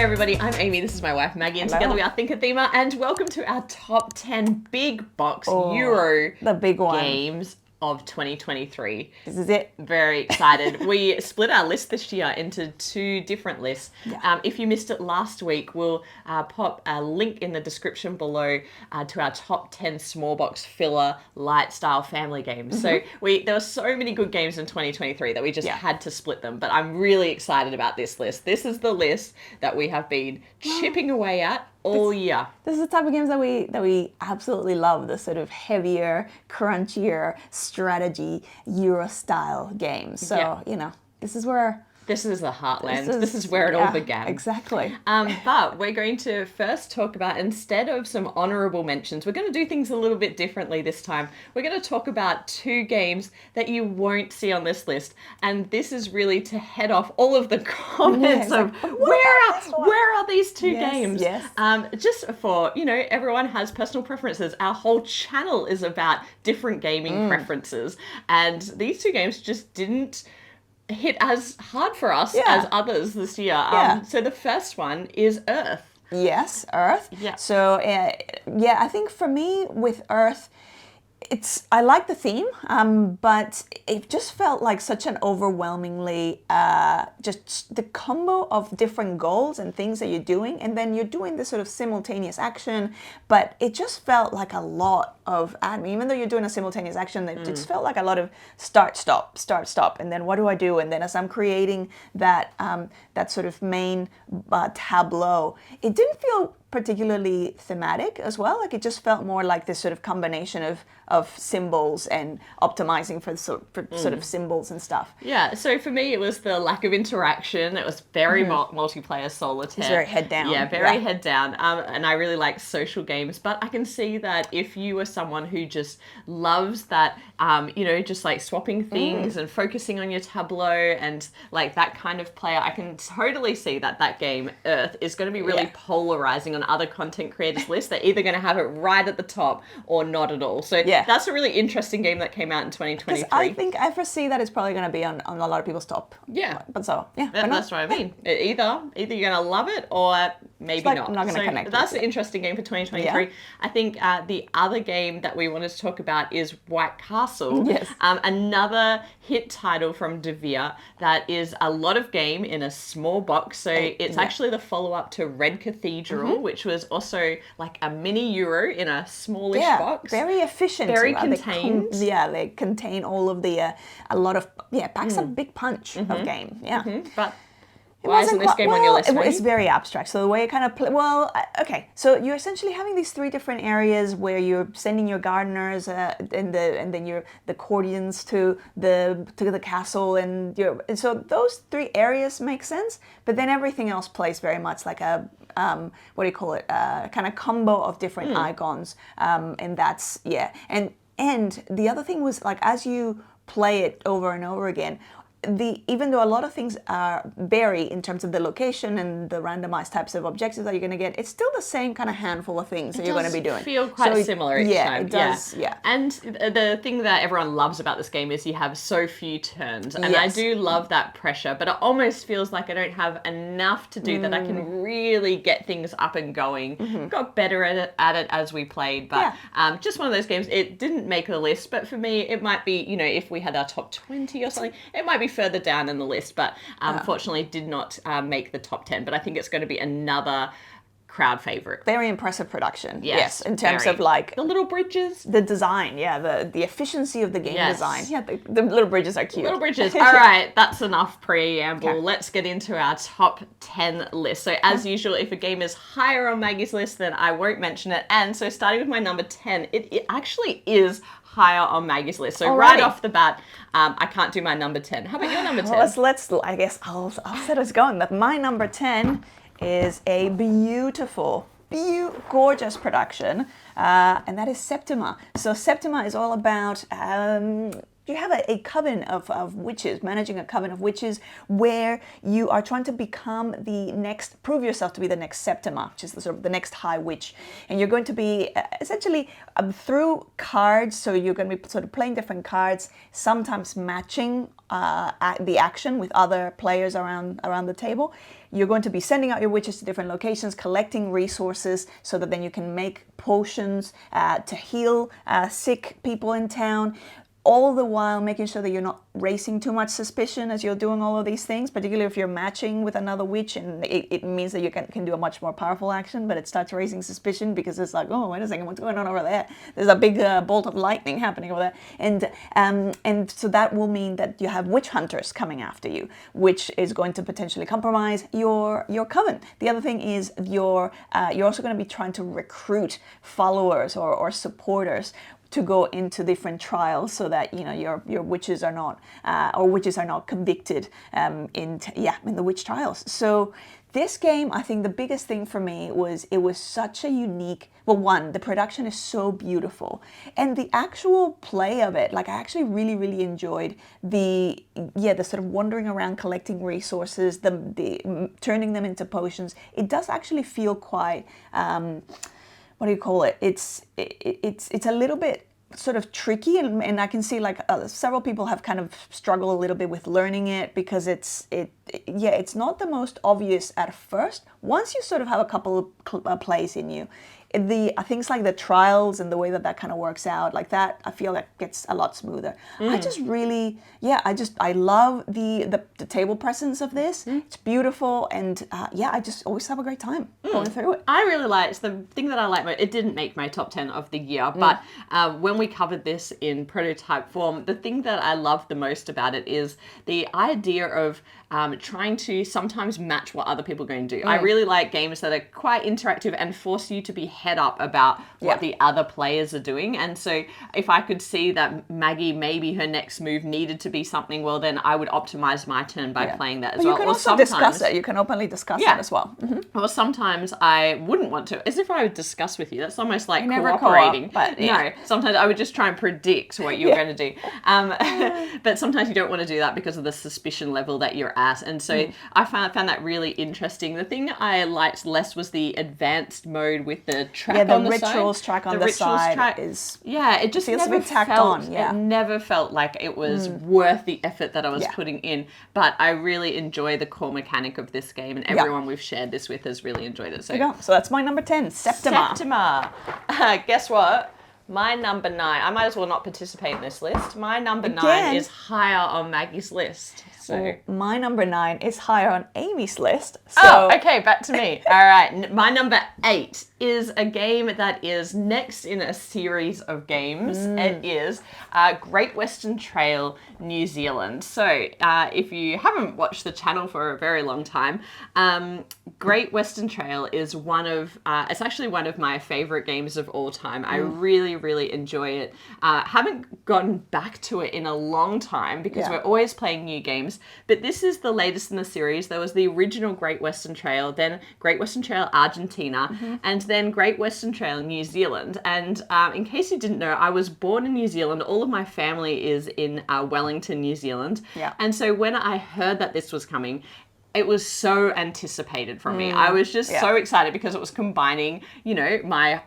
Hi everybody, I'm Amy, this is my wife Maggie, and together we are ThinkerThemer, and welcome to our top 10 big box Euro the big one. games of 2023. This is it. Very excited. We split our list this year into two different lists. Yeah. If you missed it last week, we'll pop a link in the description below to our top 10 small box filler light style family games. So there were so many good games in 2023 that we just had to split them. But I'm really excited about this list. This is the list that we have been chipping away at all year. This is the type of games that we absolutely love, the sort of heavier, crunchier strategy Euro style games. So, you know, this is where... This is the heartland. This is where it all began. Exactly. But we're going to first talk about, instead of some honourable mentions, we're going to do things a little bit differently this time. We're going to talk about two games that you won't see on this list. And this is really to head off all of the comments of where are these two games? Yes. Just for, you know, everyone has personal preferences. Our whole channel is about different gaming preferences. And these two games just didn't hit as hard for us as others this year. So the first one is Earth. Yes, Earth. Yeah. So, I think for me with Earth, I like the theme, but it just felt like such an overwhelmingly, just the combo of different goals and things that you're doing, and then you're doing this sort of simultaneous action, but it just felt like a lot of admin. Even though you're doing a simultaneous action, it just felt like a lot of start, stop, and then what do I do? And then as I'm creating that, that sort of main tableau, it didn't feel particularly thematic as well. Like it just felt more like this sort of combination of symbols and optimizing for sort of symbols and stuff. Yeah, so for me it was the lack of interaction. It was very multiplayer solitaire. It's very head down. Yeah, very head down. And I really like social games, but I can see that if you are someone who just loves that, you know, just like swapping things and focusing on your tableau and like that kind of player, I can totally see that game, Earth, is going to be really polarizing on other content creators' lists. They're either going to have it right at the top or not at all. So that's a really interesting game that came out in 2023. I think I foresee that it's probably going to be on a lot of people's top. Yeah. But so, that's what I mean. Either you're going to love it or maybe not. I'm not going to connect. That's an interesting game for 2023. Yeah. I think the other game that we wanted to talk about is White Castle. Yes. Another hit title from De Vere that is a lot of game in a small box. So it's actually the follow-up to Red Cathedral, which was also like a mini Euro in a smallish box. Very efficient. Very contained. They contain all of the, a lot of, packs a big punch of game. Yeah. But why isn't this game on your list? It's very abstract. So the way it kind of okay. So you're essentially having these three different areas where you're sending your gardeners and then the courtiers to the castle, and so those three areas make sense. But then everything else plays very much like a what do you call it? Kind of combo of different icons, and that's and the other thing was, like, as you play it over and over again, even though a lot of things vary in terms of the location and the randomized types of objectives that you're going to get, it's still the same kind of handful of things that you're going to be doing. It feel quite similar each time. It does. Yeah. And the thing that everyone loves about this game is you have so few turns, and I do love that pressure. But it almost feels like I don't have enough to do that I can really get things up and going. Got better at it as we played, but just one of those games. It didn't make the list, but for me, it might be. You know, if we had our top 20 or something, it might be further down in the list, but unfortunately did not make the top 10. But I think it's going to be another crowd favorite. Very impressive production. Yes, in terms of like the little bridges, the design, the efficiency of the game design. Yeah, the little bridges are cute. Little bridges. All right, that's enough preamble. Okay. Let's get into our top 10 list. So as usual, if a game is higher on Maggie's list, then I won't mention it. And so starting with my number 10, it actually is higher on Maggie's list. So right off the bat, I can't do my number 10. How about your number 10? Let's I guess I'll set us going. But my number 10 is a beautiful, gorgeous production, and that is Septima. So Septima is all about you have a coven of witches, managing a coven of witches, where you are trying to become prove yourself to be the next Septima, which is the next high witch. And you're going to be essentially through cards, so you're going to be sort of playing different cards, sometimes matching the action with other players around the table. You're going to be sending out your witches to different locations, collecting resources so that then you can make potions to heal sick people in town, all the while making sure that you're not raising too much suspicion as you're doing all of these things, particularly if you're matching with another witch, and it means that you can do a much more powerful action, but it starts raising suspicion because it's like, oh, wait a second, what's going on over there? There's a big bolt of lightning happening over there. And so that will mean that you have witch hunters coming after you, which is going to potentially compromise your coven. The other thing is you're also going to be trying to recruit followers or supporters to go into different trials, so that your witches are not convicted in the witch trials. So this game, I think the biggest thing for me was it was such a unique. Well, one, the production is so beautiful, and the actual play of it, like I actually really, really enjoyed the sort of wandering around collecting resources, the turning them into potions. It does actually feel quite. What do you call it? It's a little bit sort of tricky, and I can see like several people have kind of struggled a little bit with learning it, because it's not the most obvious at first. Once you sort of have a couple of plays in you, the things like the trials and the way that kind of works out, like that, I feel like gets a lot smoother. I just really, I love the table presence of this. It's beautiful, and I just always have a great time going through it. I really liked the thing that I liked most. It didn't make my top 10 of the year, but when we covered this in prototype form, the thing that I loved the most about it is the idea of trying to sometimes match what other people are going to do. I really like games that are quite interactive and force you to be head up about what the other players are doing. And so if I could see that Maggie, maybe her next move needed to be something, well, then I would optimize my turn by playing that as well. You can also discuss it. You can openly discuss it as well. Or sometimes I wouldn't want to, as if I would discuss with you. That's almost like cooperating. But no, sometimes I would just try and predict what you were going to do. But sometimes you don't want to do that because of the suspicion level that you're at. And so I found that really interesting. The thing I liked less was the advanced mode with the track on the side. The rituals track on the side is... Yeah, it just feels never a bit tacked felt, on. It never felt like it was worth the effort that I was putting in. But I really enjoy the core mechanic of this game, and everyone we've shared this with has really enjoyed it. So, there you go. So that's my number 10, Septima. Septima. Guess what? My number 9, I might as well not participate in this list. My number 9 is higher on Maggie's list. So my number 9 is higher on Amy's list. So okay, back to me. All right, my number 8 is a game that is next in a series of games. It is Great Western Trail New Zealand. So if you haven't watched the channel for a very long time, Great Western Trail is it's actually one of my favorite games of all time. I really, really enjoy it. Haven't gotten back to it in a long time because we're always playing new games. But this is the latest in the series. There was the original Great Western Trail, then Great Western Trail Argentina, and then Great Western Trail New Zealand. And in case you didn't know, I was born in New Zealand. All of my family is in Wellington, New Zealand. Yeah. And so when I heard that this was coming, it was so anticipated from me. I was just so excited because it was combining, my...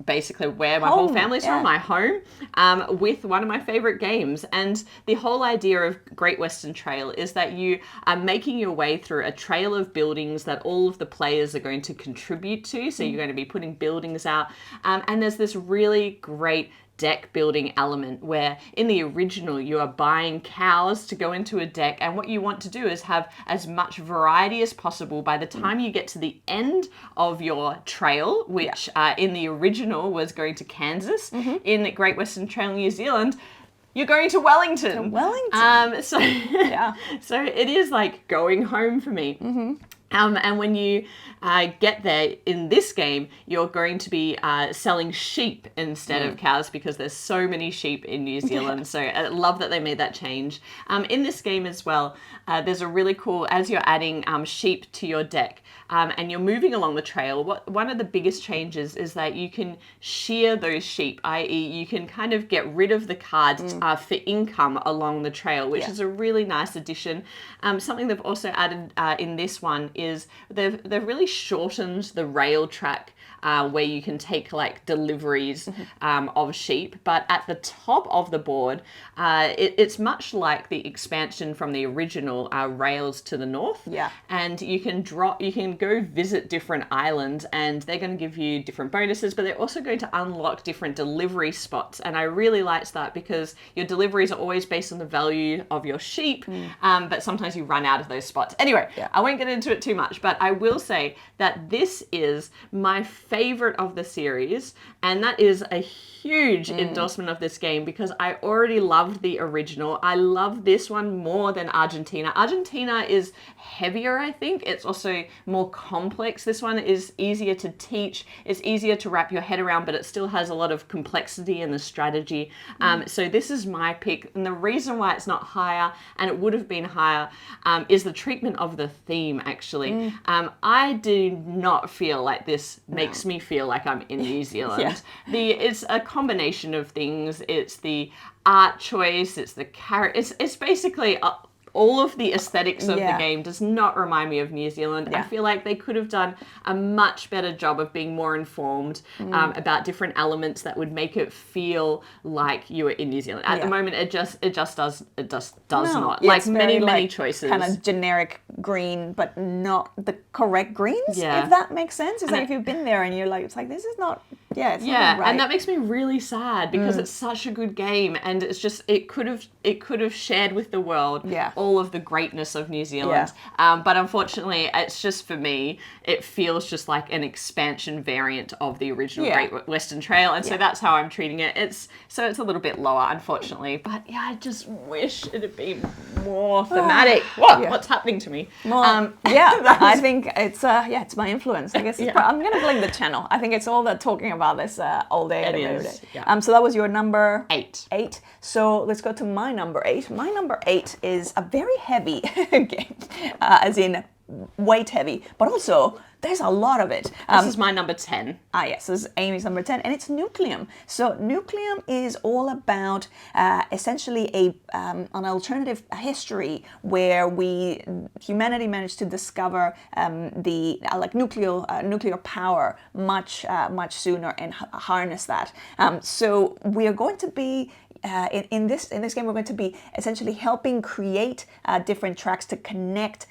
basically where my whole family's from, my home, with one of my favorite games. And the whole idea of Great Western Trail is that you are making your way through a trail of buildings that all of the players are going to contribute to. So you're going to be putting buildings out. And there's this really great deck building element where in the original you are buying cows to go into a deck, and what you want to do is have as much variety as possible by the time you get to the end of your trail, which in the original was going to Kansas. In Great Western Trail New Zealand, you're going to Wellington. So so it is like going home for me. And when you get there in this game, you're going to be selling sheep instead of cows because there's so many sheep in New Zealand. So I love that they made that change. In this game as well, there's a really cool, as you're adding sheep to your deck, and you're moving along the trail, one of the biggest changes is that you can shear those sheep, i.e. you can kind of get rid of the cards for income along the trail, which is a really nice addition. Something they've also added in this one is they've really shortened the rail track where you can take like deliveries of sheep, but at the top of the board it's much like the expansion from the original rails to the north, and you can go visit different islands and they're going to give you different bonuses, but they're also going to unlock different delivery spots, and I really liked that because your deliveries are always based on the value of your sheep, but sometimes you run out of those spots. Anyway, I won't get into it too much, but I will say that this is my favorite of the series, and that is a huge endorsement of this game because I already loved the original. I love this one more than Argentina. Argentina is heavier, I think. It's also more complex. This one is easier to teach. It's easier to wrap your head around, but it still has a lot of complexity in the strategy. So this is my pick. And the reason why it's not higher, and it would have been higher, is the treatment of the theme, actually. I do not feel like this makes me feel like I'm in New Zealand. It's a combination of things. It's the art choice, it's the character, it's basically all of the aesthetics of the game does not remind me of New Zealand. I feel like they could have done a much better job of being more informed about different elements that would make it feel like you were in New Zealand. At the moment, it just does not. Like many choices. Kind of generic green, but not the correct greens. If that makes sense. It's like if you've been there and you're like, it's like this is not. It's not right. And that makes me really sad because it's such a good game, and it's just it could have shared with the world all of the greatness of New Zealand. But unfortunately, it's just, for me, it feels just like an expansion variant of the original Great Western Trail, and so that's how I'm treating it. It's a little bit lower, unfortunately. But I just wish it'd be more thematic. What's happening to me? I think it's my influence. I guess I'm gonna blame the channel. I think it's all the talking about this all day. It is. Yeah. So that was your number 8. So let's go to my number 8. My number 8 is a very heavy game, as in weight heavy, but also there's a lot of it. This is my number 10. Yes, this is Amy's number 10, and it's Nucleum. So Nucleum is all about essentially an alternative history where humanity managed to discover the nuclear power much sooner and harness that. So we are going to be in this game, we're going to be essentially helping create different tracks to connect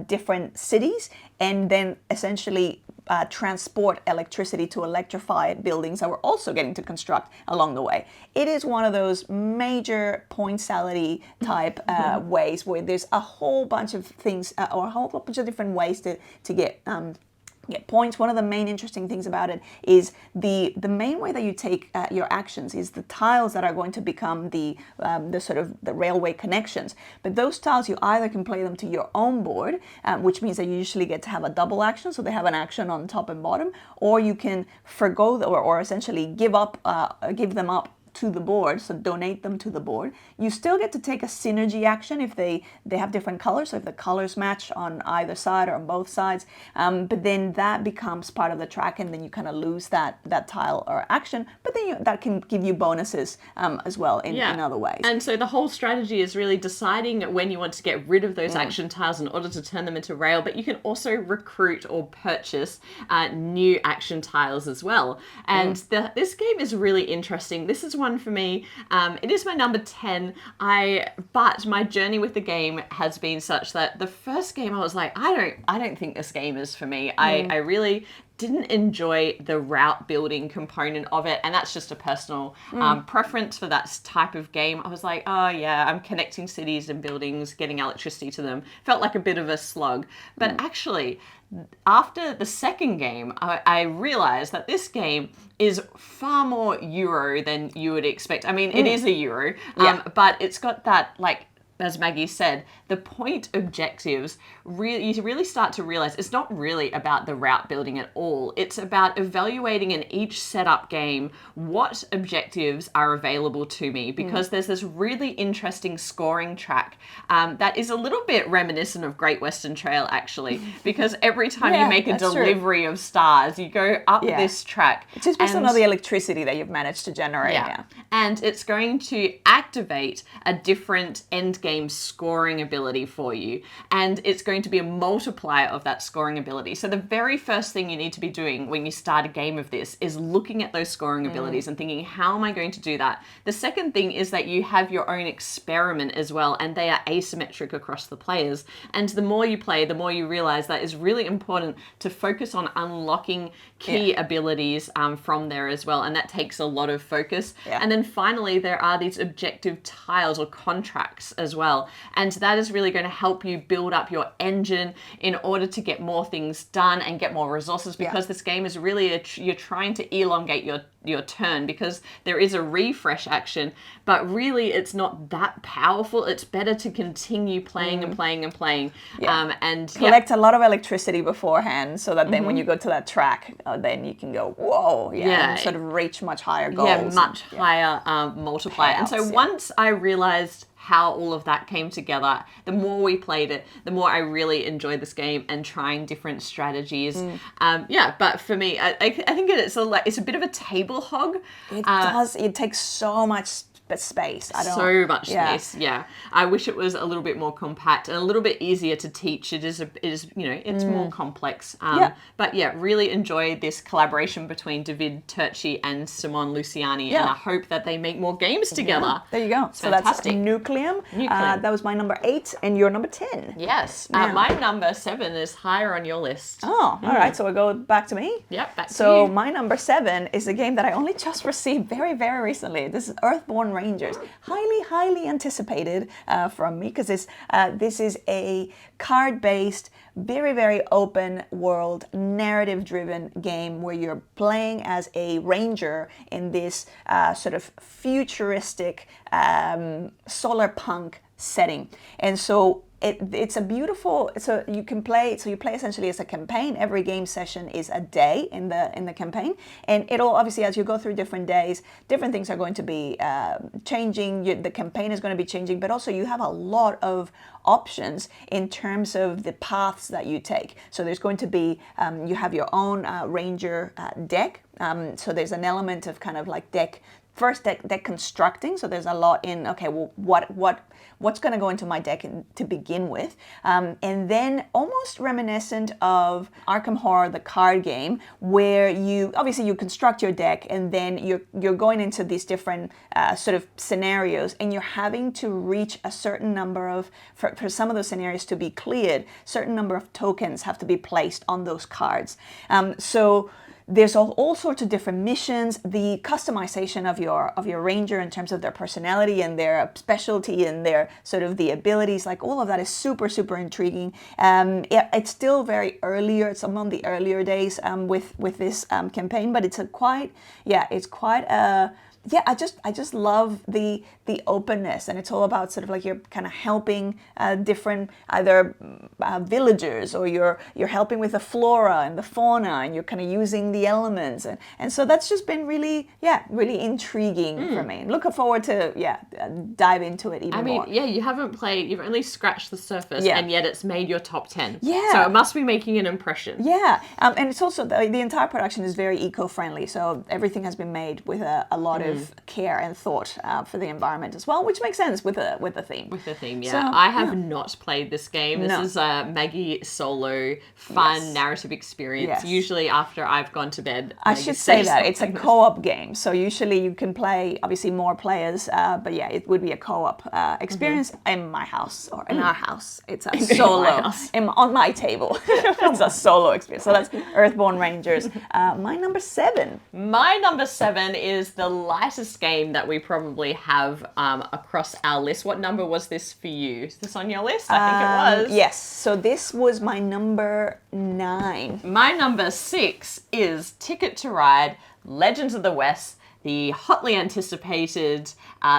different cities, and then essentially transport electricity to electrify buildings that we're also getting to construct along the way. It is one of those major point-sality type ways where there's a whole bunch of things or a whole bunch of different ways to get points. One of the main interesting things about it is the main way that you take your actions is the tiles that are going to become the sort of the railway connections. But those tiles, you either can play them to your own board, which means that you usually get to have a double action, so they have an action on top and bottom, or you can forgo or essentially give them up to the board, so donate them to the board. You still get to take a synergy action if they have different colors, so if the colors match on either side or on both sides, but then that becomes part of the track, and then you kind of lose that tile or action, but then that can give you bonuses as well in other ways. And so the whole strategy is really deciding when you want to get rid of those action tiles in order to turn them into rail, but you can also recruit or purchase new action tiles as well. And this game is really interesting. This is one for me. It is my number 10. But my journey with the game has been such that the first game I was like, I don't think this game is for me. I really didn't enjoy the route building component of it, and that's just a personal preference for that type of game. I was like, oh yeah, I'm connecting cities and buildings, getting electricity to them. Felt like a bit of a slog. But actually, after the second game, I realized that this game is far more Euro than you would expect. I mean, it is a Euro, but it's got that like as Maggie said, the point objectives, you really start to realize it's not really about the route building at all. It's about evaluating in each setup game what objectives are available to me, because there's this really interesting scoring track that is a little bit reminiscent of Great Western Trail, actually, because every time you make a delivery of stars, you go up this track. Just based on all the electricity that you've managed to generate. Yeah. And it's going to activate a different end game scoring ability for you. And it's going to be a multiplier of that scoring ability. So the very first thing you need to be doing when you start a game of this is looking at those scoring abilities and thinking, how am I going to do that? The second thing is that you have your own experiment as well, and they are asymmetric across the players. And the more you play, the more you realize that it's really important to focus on unlocking key abilities from there as well. And that takes a lot of focus. And then finally, there are these objective tiles or contracts as well. And that is really going to help you build up your engine in order to get more things done and get more resources, because this game is really, you're trying to elongate your turn, because there is a refresh action, but really it's not that powerful. It's better to continue playing and playing and playing. And collect a lot of electricity beforehand, so that then when you go to that track, then you can go, whoa, and sort of reach much higher goals. Much higher multiplier. And so once I realized how all of that came together, the more we played it, the more I really enjoyed this game and trying different strategies. But for me, I think it's a bit of a table hog. It takes so much space. So much space. I wish it was a little bit more compact and a little bit easier to teach. It is it's more complex. But really enjoyed this collaboration between David Turchi and Simone Luciani, and I hope that they make more games together. There you go. So fantastic. That's Nucleum. That was my number 8, and your number 10. Yes. My number 7 is higher on your list. Oh, all right. So we'll go back to me. Yep, back to you. So my number 7 is a game that I only just received very, very recently. This is Earthborn Rangers. Highly anticipated from me, because this is a card-based, very, very open world, narrative-driven game where you're playing as a ranger in this sort of futuristic solar punk setting. And so it's a beautiful, so you play essentially as a campaign. Every game session is a day in the campaign, and it'll obviously, as you go through different days, different things are going to be changing. The campaign is going to be changing, but also you have a lot of options in terms of the paths that you take. So there's going to be, you have your own ranger deck. So there's an element of kind of like deck constructing. So there's a lot in, okay, well, what's going to go into my deck to begin with, and then almost reminiscent of Arkham Horror, the card game, where you construct your deck, and then you're going into these different sort of scenarios, and you're having to reach a certain number of, for some of those scenarios to be cleared, certain number of tokens have to be placed on those cards. So there's all sorts of different missions. The customization of your ranger in terms of their personality and their specialty and their sort of the abilities, like all of that is super, super intriguing. It's still very earlier. It's among the earlier days with this campaign, but it's quite a I just love the openness, and it's all about sort of like you're kind of helping different either villagers, or you're helping with the flora and the fauna, and you're kind of using the elements, and so that's just been really intriguing for me. Looking forward to dive into it even more. You haven't played, you've only scratched the surface, and yet it's made your top 10. So it must be making an impression. And it's also the entire production is very eco-friendly, so everything has been made with a lot of care and thought for the environment as well, which makes sense with the theme. With the theme, So, I have not played this game. This is a Maggie solo fun narrative experience. Usually after I've gone to bed. I should say that it's a co-op game. So usually you can play obviously more players, but it would be a co-op experience in my house or in our house. It's a solo on my table. It's a solo experience. So that's Earthborn Rangers. My number 7. My number 7 is the lightest game that we probably have across our list. What number was this for you? Is this on your list? I think it was. Yes. So this was my number 9. My number 6 is Ticket to Ride, Legends of the West, the hotly anticipated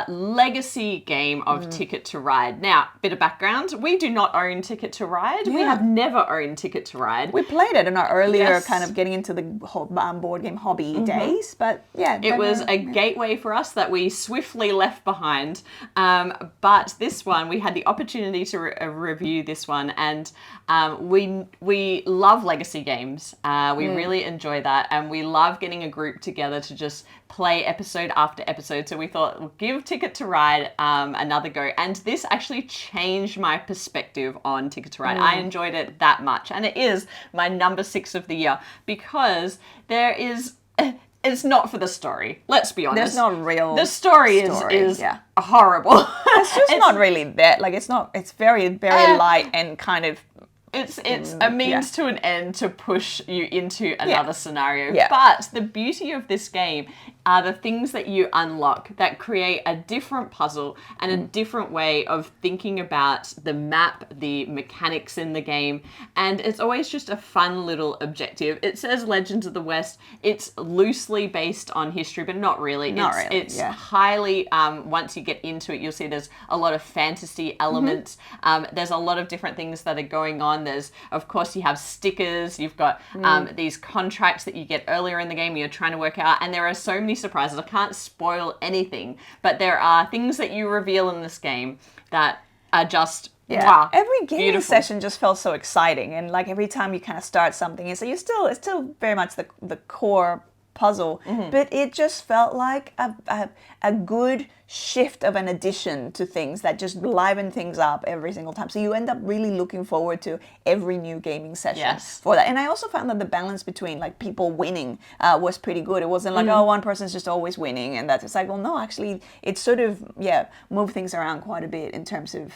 legacy game of Ticket to Ride. Now, bit of background, we do not own Ticket to Ride. We have never owned Ticket to Ride. We played it in our earlier kind of getting into the board game hobby days, but yeah. It was a gateway for us that we swiftly left behind. But this one, we had the opportunity to review this one, and we love legacy games. We really enjoy that, and we love getting a group together to just play episode after episode. So we thought, we'll give Ticket to Ride another go. And this actually changed my perspective on Ticket to Ride. I enjoyed it that much. And it is my number 6 of the year because there is... It's not for the story. Let's be honest. There's not real. The story is horrible. It's just not really that. Like it's not. It's very light and kind of. It's a means to an end to push you into another scenario. Yeah. But the beauty of this game are the things that you unlock that create a different puzzle and a different way of thinking about the map, the mechanics in the game. And it's always just a fun little objective. It says Legends of the West. It's loosely based on history, but not really. It's highly, once you get into it, you'll see there's a lot of fantasy elements. There's a lot of different things that are going on. There's, of course, you have stickers. You've got these contracts that you get earlier in the game. You're trying to work out. And there are so many surprises. I can't spoil anything, but there are things that you reveal in this game that are just wow, every gaming beautiful. session just felt so exciting, and like every time you kind of start something, and so it's still very much the core puzzle, but it just felt like a good shift of an addition to things that just liven things up every single time. So you end up really looking forward to every new gaming session for that. And I also found that the balance between like people winning was pretty good. It wasn't like, oh, one person's just always winning and that's it's like, well, no, actually it sort of, moved things around quite a bit in terms of,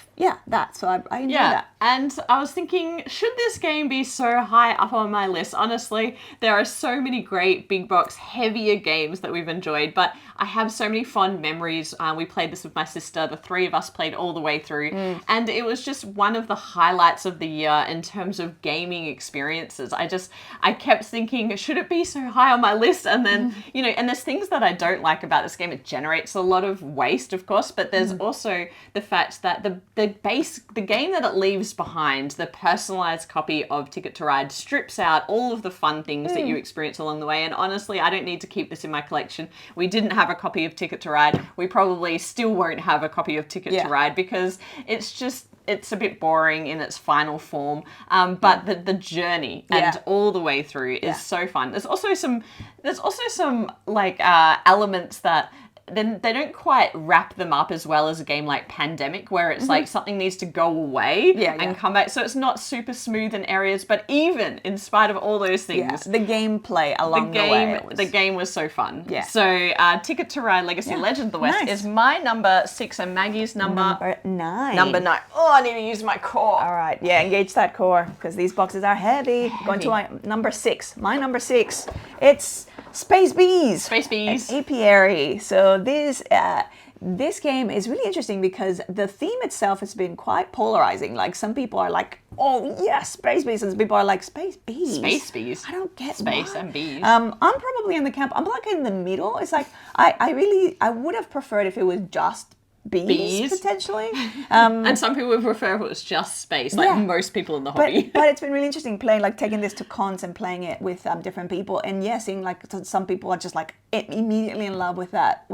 that. So I enjoyed that. And I was thinking, should this game be so high up on my list? Honestly, there are so many great big box, heavier games that we've enjoyed, but I have so many fond memories. We played this with my sister. The 3 of us played all the way through. And it was just one of the highlights of the year in terms of gaming experiences. I kept thinking, should it be so high on my list? And then, and there's things that I don't like about this game. It generates a lot of waste, of course, but there's also the fact that the game that it leaves behind, the personalized copy of Ticket to Ride, strips out all of the fun things that you experience along the way. And honestly, I don't need to keep this in my collection. We didn't have a copy of Ticket to Ride. We probably still won't have a copy of Ticket to Ride because it's a bit boring in its final form. But the journey and all the way through is so fun. There's also some like elements that then they don't quite wrap them up as well as a game like Pandemic, where it's like something needs to go away and come back. So it's not super smooth in areas, but even in spite of all those things, the gameplay along the way, the game was so fun. Yeah. So Ticket to Ride Legacy Legend of the West is my number 6 and Maggie's number 9. Number 9. Oh, I need to use my core. All right, engage that core because these boxes are heavy. Going to my number 6. My number 6. It's Space Bees. Space Bees. Apiary. So this game is really interesting because the theme itself has been quite polarizing. Like some people are like, oh yes, Space Bees, and some people are like, Space Bees. Space Bees. I don't get Space why. And bees. I'm probably in the camp. I'm like in the middle. It's like I would have preferred if it was just bees potentially. And some people would prefer if it was just space, like most people in the hobby. But it's been really interesting taking this to cons and playing it with different people, and seeing like some people are just like immediately in love with that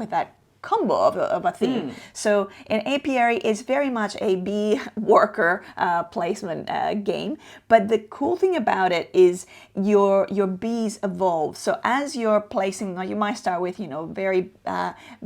combo of a theme. So an apiary is very much a bee worker placement game, but the cool thing about it is your bees evolve. So as you're placing, you might start with very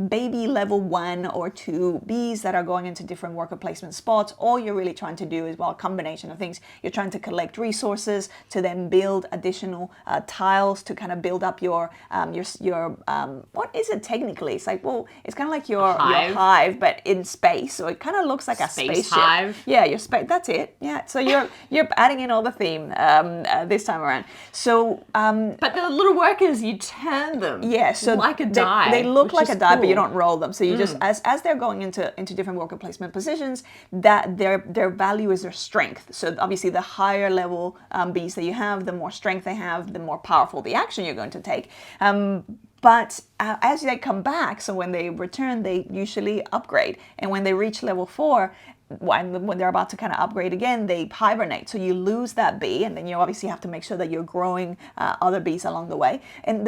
baby level 1 or 2 bees that are going into different worker placement spots. All you're really trying to do is a combination of things. You're trying to collect resources to then build additional tiles to kind of build up your what is it technically? It's like, it's kind of like your hive, but in space. So it kind of looks like a spaceship. Hive. Yeah, your space. That's it. Yeah. So you're adding in all the theme this time around. So, but the little workers, you turn them. Yeah. So like a die. They look like a die, cool. but you don't roll them. So you just as they're going into different worker placement positions, that their value is their strength. So obviously, the higher level bees that you have, the more strength they have, the more powerful the action you're going to take. But as they come back, so when they return, they usually upgrade. And when they reach level 4, when they're about to kind of upgrade again, they hibernate. So you lose that bee, and then you obviously have to make sure that you're growing other bees along the way. And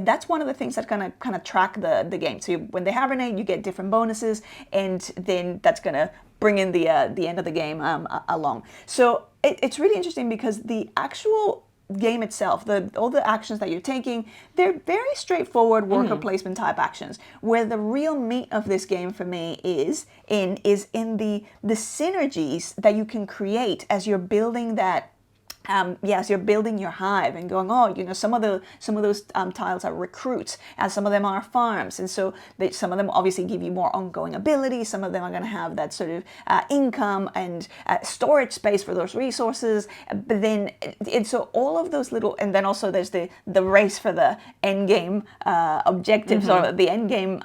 that's one of the things that's going to kind of track the game. So when they hibernate, you get different bonuses, and then that's going to bring in the end of the game along. So it's really interesting because the actual game itself, all the actions that you're taking, they're very straightforward worker placement type actions. Where the real meat of this game for me is in the synergies that you can create as you're building that. As you're building your hive and going, some of those tiles are recruits, and some of them are farms, and so some of them obviously give you more ongoing ability. Some of them are going to have that sort of income and storage space for those resources. But then, and so all of those little, and then also there's the race for the end game objectives, or the end game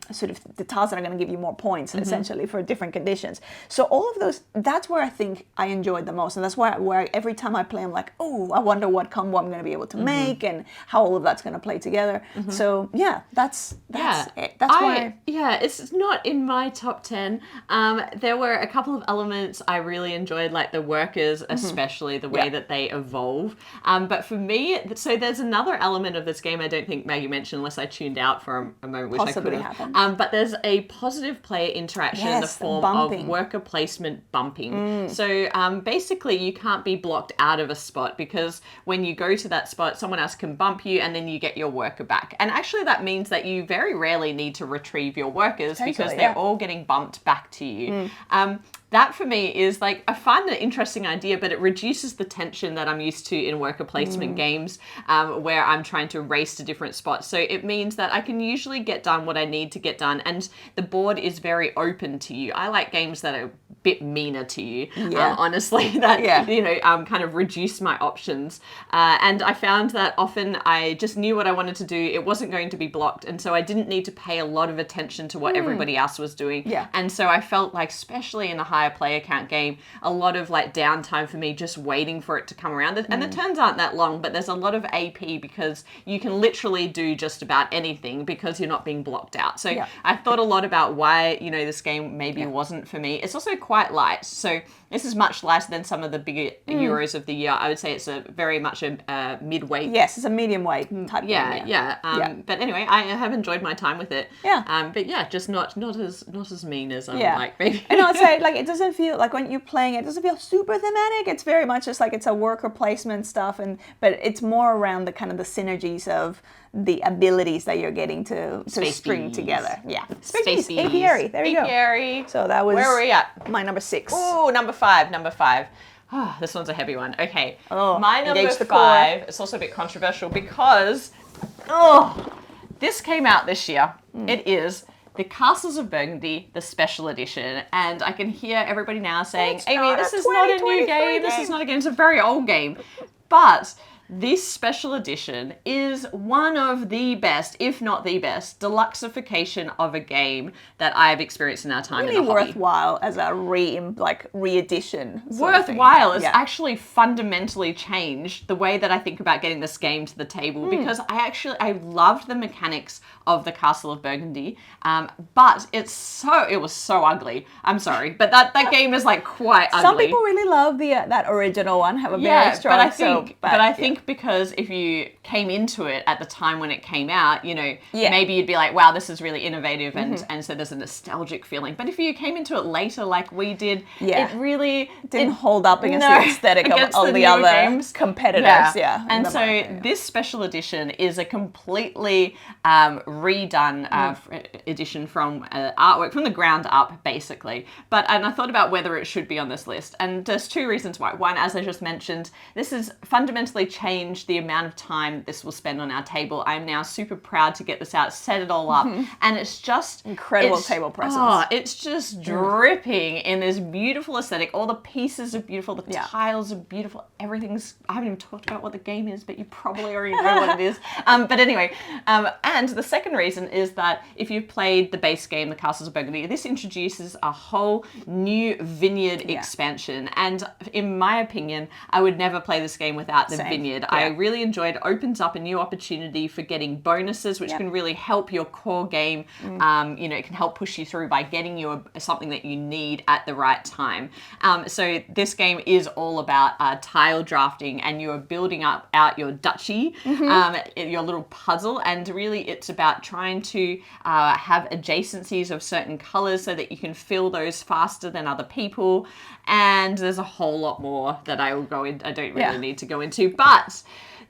sort of the tiles that are going to give you more points essentially for different conditions. So all of those, that's where I think I enjoyed the most, and that's where every time I play, I'm like, oh, I wonder what combo I'm going to be able to make and how all of that's going to play together. So yeah, that's it. That's why. Yeah, it's not in my top 10. There were a couple of elements I really enjoyed, like the workers, especially the way that they evolve. But for me, so there's another element of this game I don't think Maggie mentioned, unless I tuned out for a moment, which Possibly I could have. But there's a positive player interaction in the form of worker placement bumping. So basically, you can't be blocked out of a spot, because when you go to that spot, someone else can bump you and then you get your worker back. And actually that means that you very rarely need to retrieve your workers, because they're all getting bumped back to you. That for me is like, I find an interesting idea, but it reduces the tension that I'm used to in worker placement games, where I'm trying to race to different spots. So it means that I can usually get done what I need to get done, and the board is very open to you. I like games that are a bit meaner to you, honestly, that, kind of reduce my options. And I found that often I just knew what I wanted to do. It wasn't going to be blocked. And so I didn't need to pay a lot of attention to what everybody else was doing. And so I felt like, especially in a higher player count game, a lot of like downtime for me just waiting for it to come around. And the turns aren't that long, but there's a lot of AP because you can literally do just about anything because you're not being blocked out. So I thought a lot about why, this game maybe wasn't for me. It's also quite light. So this is much lighter than some of the bigger Euros of the year. I would say it's very much a mid-weight. Yes, it's a medium weight type game. But anyway, I have enjoyed my time with it. But just not as mean as I would like, maybe. And I'd say, like, it doesn't feel like when you're playing it doesn't feel super thematic. It's very much just like it's a worker placement stuff, but it's more around the kind of the synergies of the abilities that you're getting to string together. Space bees. Apiary. There you go. Apiary. So that was, where were we at? My number 6. Oh, number 5. Oh, this one's a heavy one. Okay. My number 5, core. it's also a bit controversial because this came out this year. It is The Castles of Burgundy, the special edition. And I can hear everybody now saying, Amy, this is not a new game. This is not a game. It's a very old game. But this special edition is one of the best, if not the best, deluxeification of a game that I've experienced in our time in the hobby. Worthwhile as a re-edition. Worthwhile. It's actually fundamentally changed the way that I think about getting this game to the table, because I loved the mechanics of the Castle of Burgundy, but it was so ugly. I'm sorry, but that game is like quite ugly. Some people really love that original one. Have a very strong. But I think because if you came into it at the time when it came out, maybe you'd be like, wow, this is really innovative, and so there's a nostalgic feeling. But if you came into it later, like we did, it really didn't hold up against the aesthetic of all the other games. Competitors. And so this special edition is a completely redone edition from artwork from the ground up, basically. And I thought about whether it should be on this list, and there's 2 reasons why. One, as I just mentioned, this has fundamentally changed the amount of time this will spend on our table. I'm now super proud to get this out, set it all up, and it's just incredible table presence. It's just dripping in this beautiful aesthetic. All the pieces are beautiful, the tiles are beautiful, everything's. I haven't even talked about what the game is, but you probably already know what it is. But anyway, and the second reason is that if you've played the base game, The Castles of Burgundy, this introduces a whole new vineyard expansion. And in my opinion, I would never play this game without the vineyard. did. I really enjoyed it. Opens up a new opportunity for getting bonuses, which can really help your core game. You know, it can help push you through by getting you something that you need at the right time. So this game is all about tile drafting, and you are building out your duchy, your little puzzle, and really it's about trying to have adjacencies of certain colors so that you can fill those faster than other people. And there's a whole lot more that I don't really need to go into, but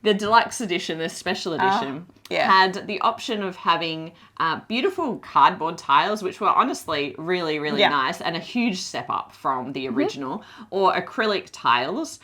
the deluxe edition, the special edition, had the option of having beautiful cardboard tiles, which were honestly really, really nice, and a huge step up from the original, or acrylic tiles,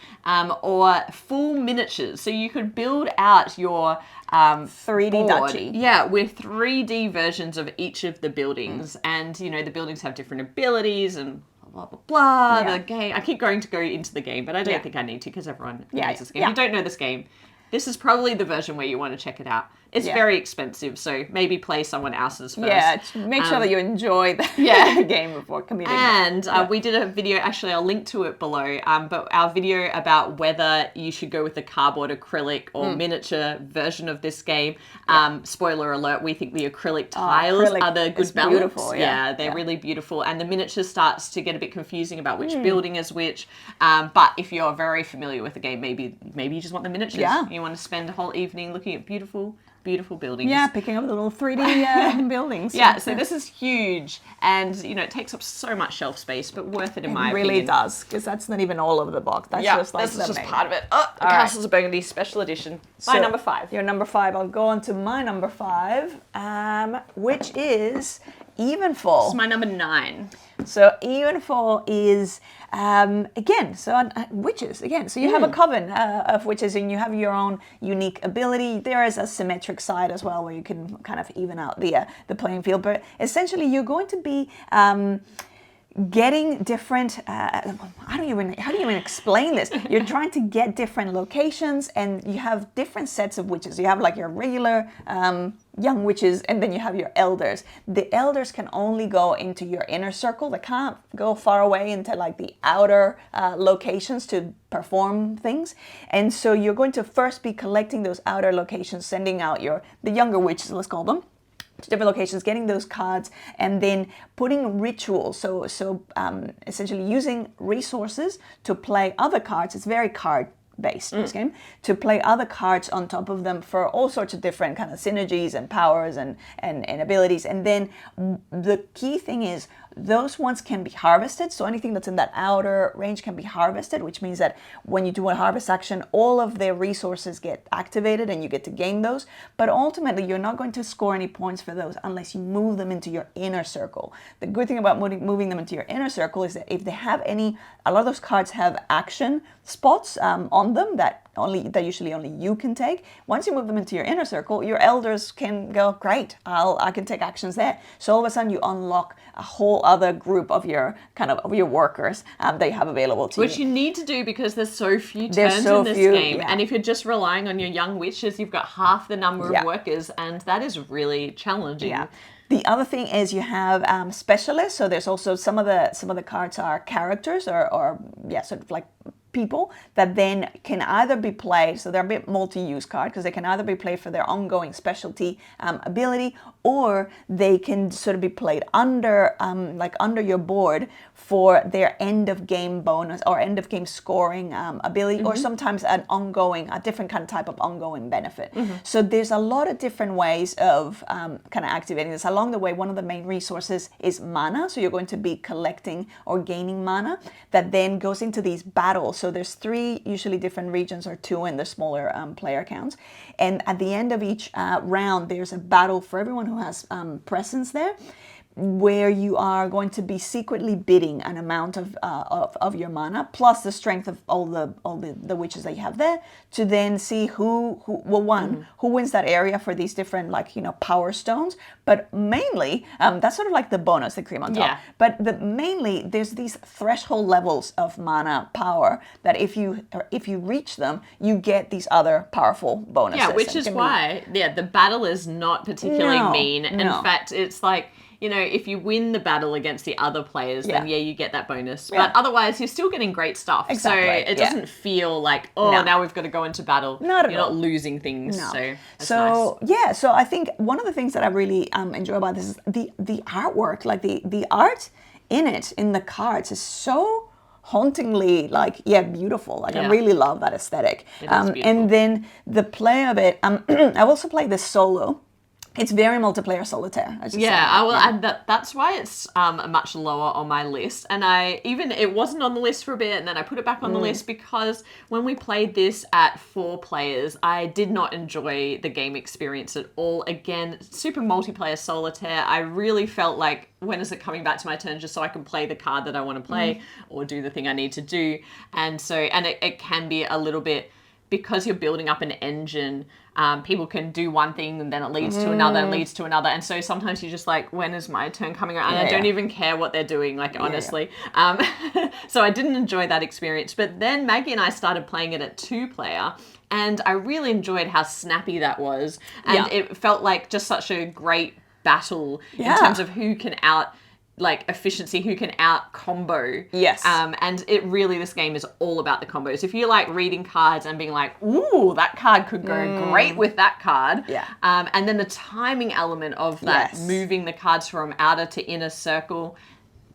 or full miniatures. So you could build out your 3D board, duchy. yeah, with 3D versions of each of the buildings. And, you know, the buildings have different abilities and blah, blah, blah. The game. I keep going into the game, but I don't think I need to because everyone knows this game. If you don't know this game, this is probably the version where you want to check it out. It's very expensive, so maybe play someone else's first. Yeah, make sure that you enjoy the game before committing. And we did a video, actually I'll link to it below, but our video about whether you should go with the cardboard, acrylic, or miniature version of this game. Spoiler alert, we think the acrylic tiles are the good balance. Beautiful, they're really beautiful. And the miniature starts to get a bit confusing about which building is which. But if you're very familiar with the game, maybe you just want the miniatures. Yeah. You want to spend a whole evening looking at beautiful buildings. Yeah, picking up the little 3D buildings. Yeah, so this is huge, and you know it takes up so much shelf space, but worth it in my opinion. It really does, because that's not even all of the box. That's just like that's just part of it. Oh, the Castles of Burgundy special edition. My number 5. Your number 5. I'll go on to my number 5, which is Evenfall. It's my number 9. So Evenfall is witches again. So you have a coven of witches, and you have your own unique ability. There is a symmetric side as well where you can kind of even out the playing field. But essentially, you're going to be getting different. How do you even explain this? You're trying to get different locations, and you have different sets of witches. You have like your regular young witches, and then you have your elders. The elders can only go into your inner circle. They can't go far away into like the outer locations to perform things. And so you're going to first be collecting those outer locations, sending out the younger witches, let's call them, to different locations, getting those cards, and then putting rituals. So essentially using resources to play other cards. It's very card based, this game, to play other cards on top of them for all sorts of different kind of synergies and powers and abilities. And then the key thing is those ones can be harvested. So anything that's in that outer range can be harvested, which means that when you do a harvest action, all of their resources get activated and you get to gain those. But ultimately, you're not going to score any points for those unless you move them into your inner circle. The good thing about moving them into your inner circle is that if they have a lot of those cards have action spots on them that usually only you can take. Once you move them into your inner circle, your elders can go, great, I can take actions there. So all of a sudden you unlock a whole other group of your workers that you have available to you. Which you need to do because there's so few turns in this game. Yeah. And if you're just relying on your young witches, you've got half the number of workers, and that is really challenging. Yeah. The other thing is you have specialists. So there's also some of the cards are characters or sort of like people that then can either be played, so they're a bit multi-use card because they can either be played for their ongoing specialty ability, or they can sort of be played under your board for their end of game bonus or end of game scoring ability, or sometimes a different kind of type of ongoing benefit. So there's a lot of different ways of kind of activating this. Along the way, one of the main resources is mana. So you're going to be collecting or gaining mana that then goes into these battles. So there's 3 usually different regions, or 2 in the smaller player counts. And at the end of each round, there's a battle for everyone who has presence there, where you are going to be secretly bidding an amount of your mana plus the strength of all the witches that you have there, to then see who wins that area for these different power stones. But mainly that's sort of like the bonus, the cream on top. Yeah. But mainly there's these threshold levels of mana power that if you reach them, you get these other powerful bonuses. Yeah, which is why the battle is not particularly mean. In fact, it's like, if you win the battle against the other players, then you get that bonus. Yeah. But otherwise, you're still getting great stuff. Exactly. So it doesn't feel like, now we've got to go into battle. Not at You're all. not losing things. No. So that's nice. Yeah, so I think one of the things that I really enjoy about this is the artwork, like the art in the cards is so hauntingly beautiful. Like I really love that aesthetic. It is beautiful. And then the play of it, I've also played this solo. It's very multiplayer solitaire. I will add that. That's why it's much lower on my list. And it wasn't on the list for a bit, and then I put it back on the list because when we played this at 4 players, I did not enjoy the game experience at all. Again, super multiplayer solitaire. I really felt like, when is it coming back to my turn, just so I can play the card that I want to play or do the thing I need to do. And it can be a little bit, because you're building up an engine, people can do one thing and then it leads to another and leads to another. And so sometimes you're just like, when is my turn coming around? And I don't even care what they're doing, honestly. So I didn't enjoy that experience. But then Maggie and I started playing it at 2-player. And I really enjoyed how snappy that was. And it felt like just such a great battle in terms of who can efficiency, who can out combo. Yes. And this game is all about the combos. If you like reading cards and being like, ooh, that card could go great with that card. Yeah. And then the timing element of that, moving the cards from outer to inner circle,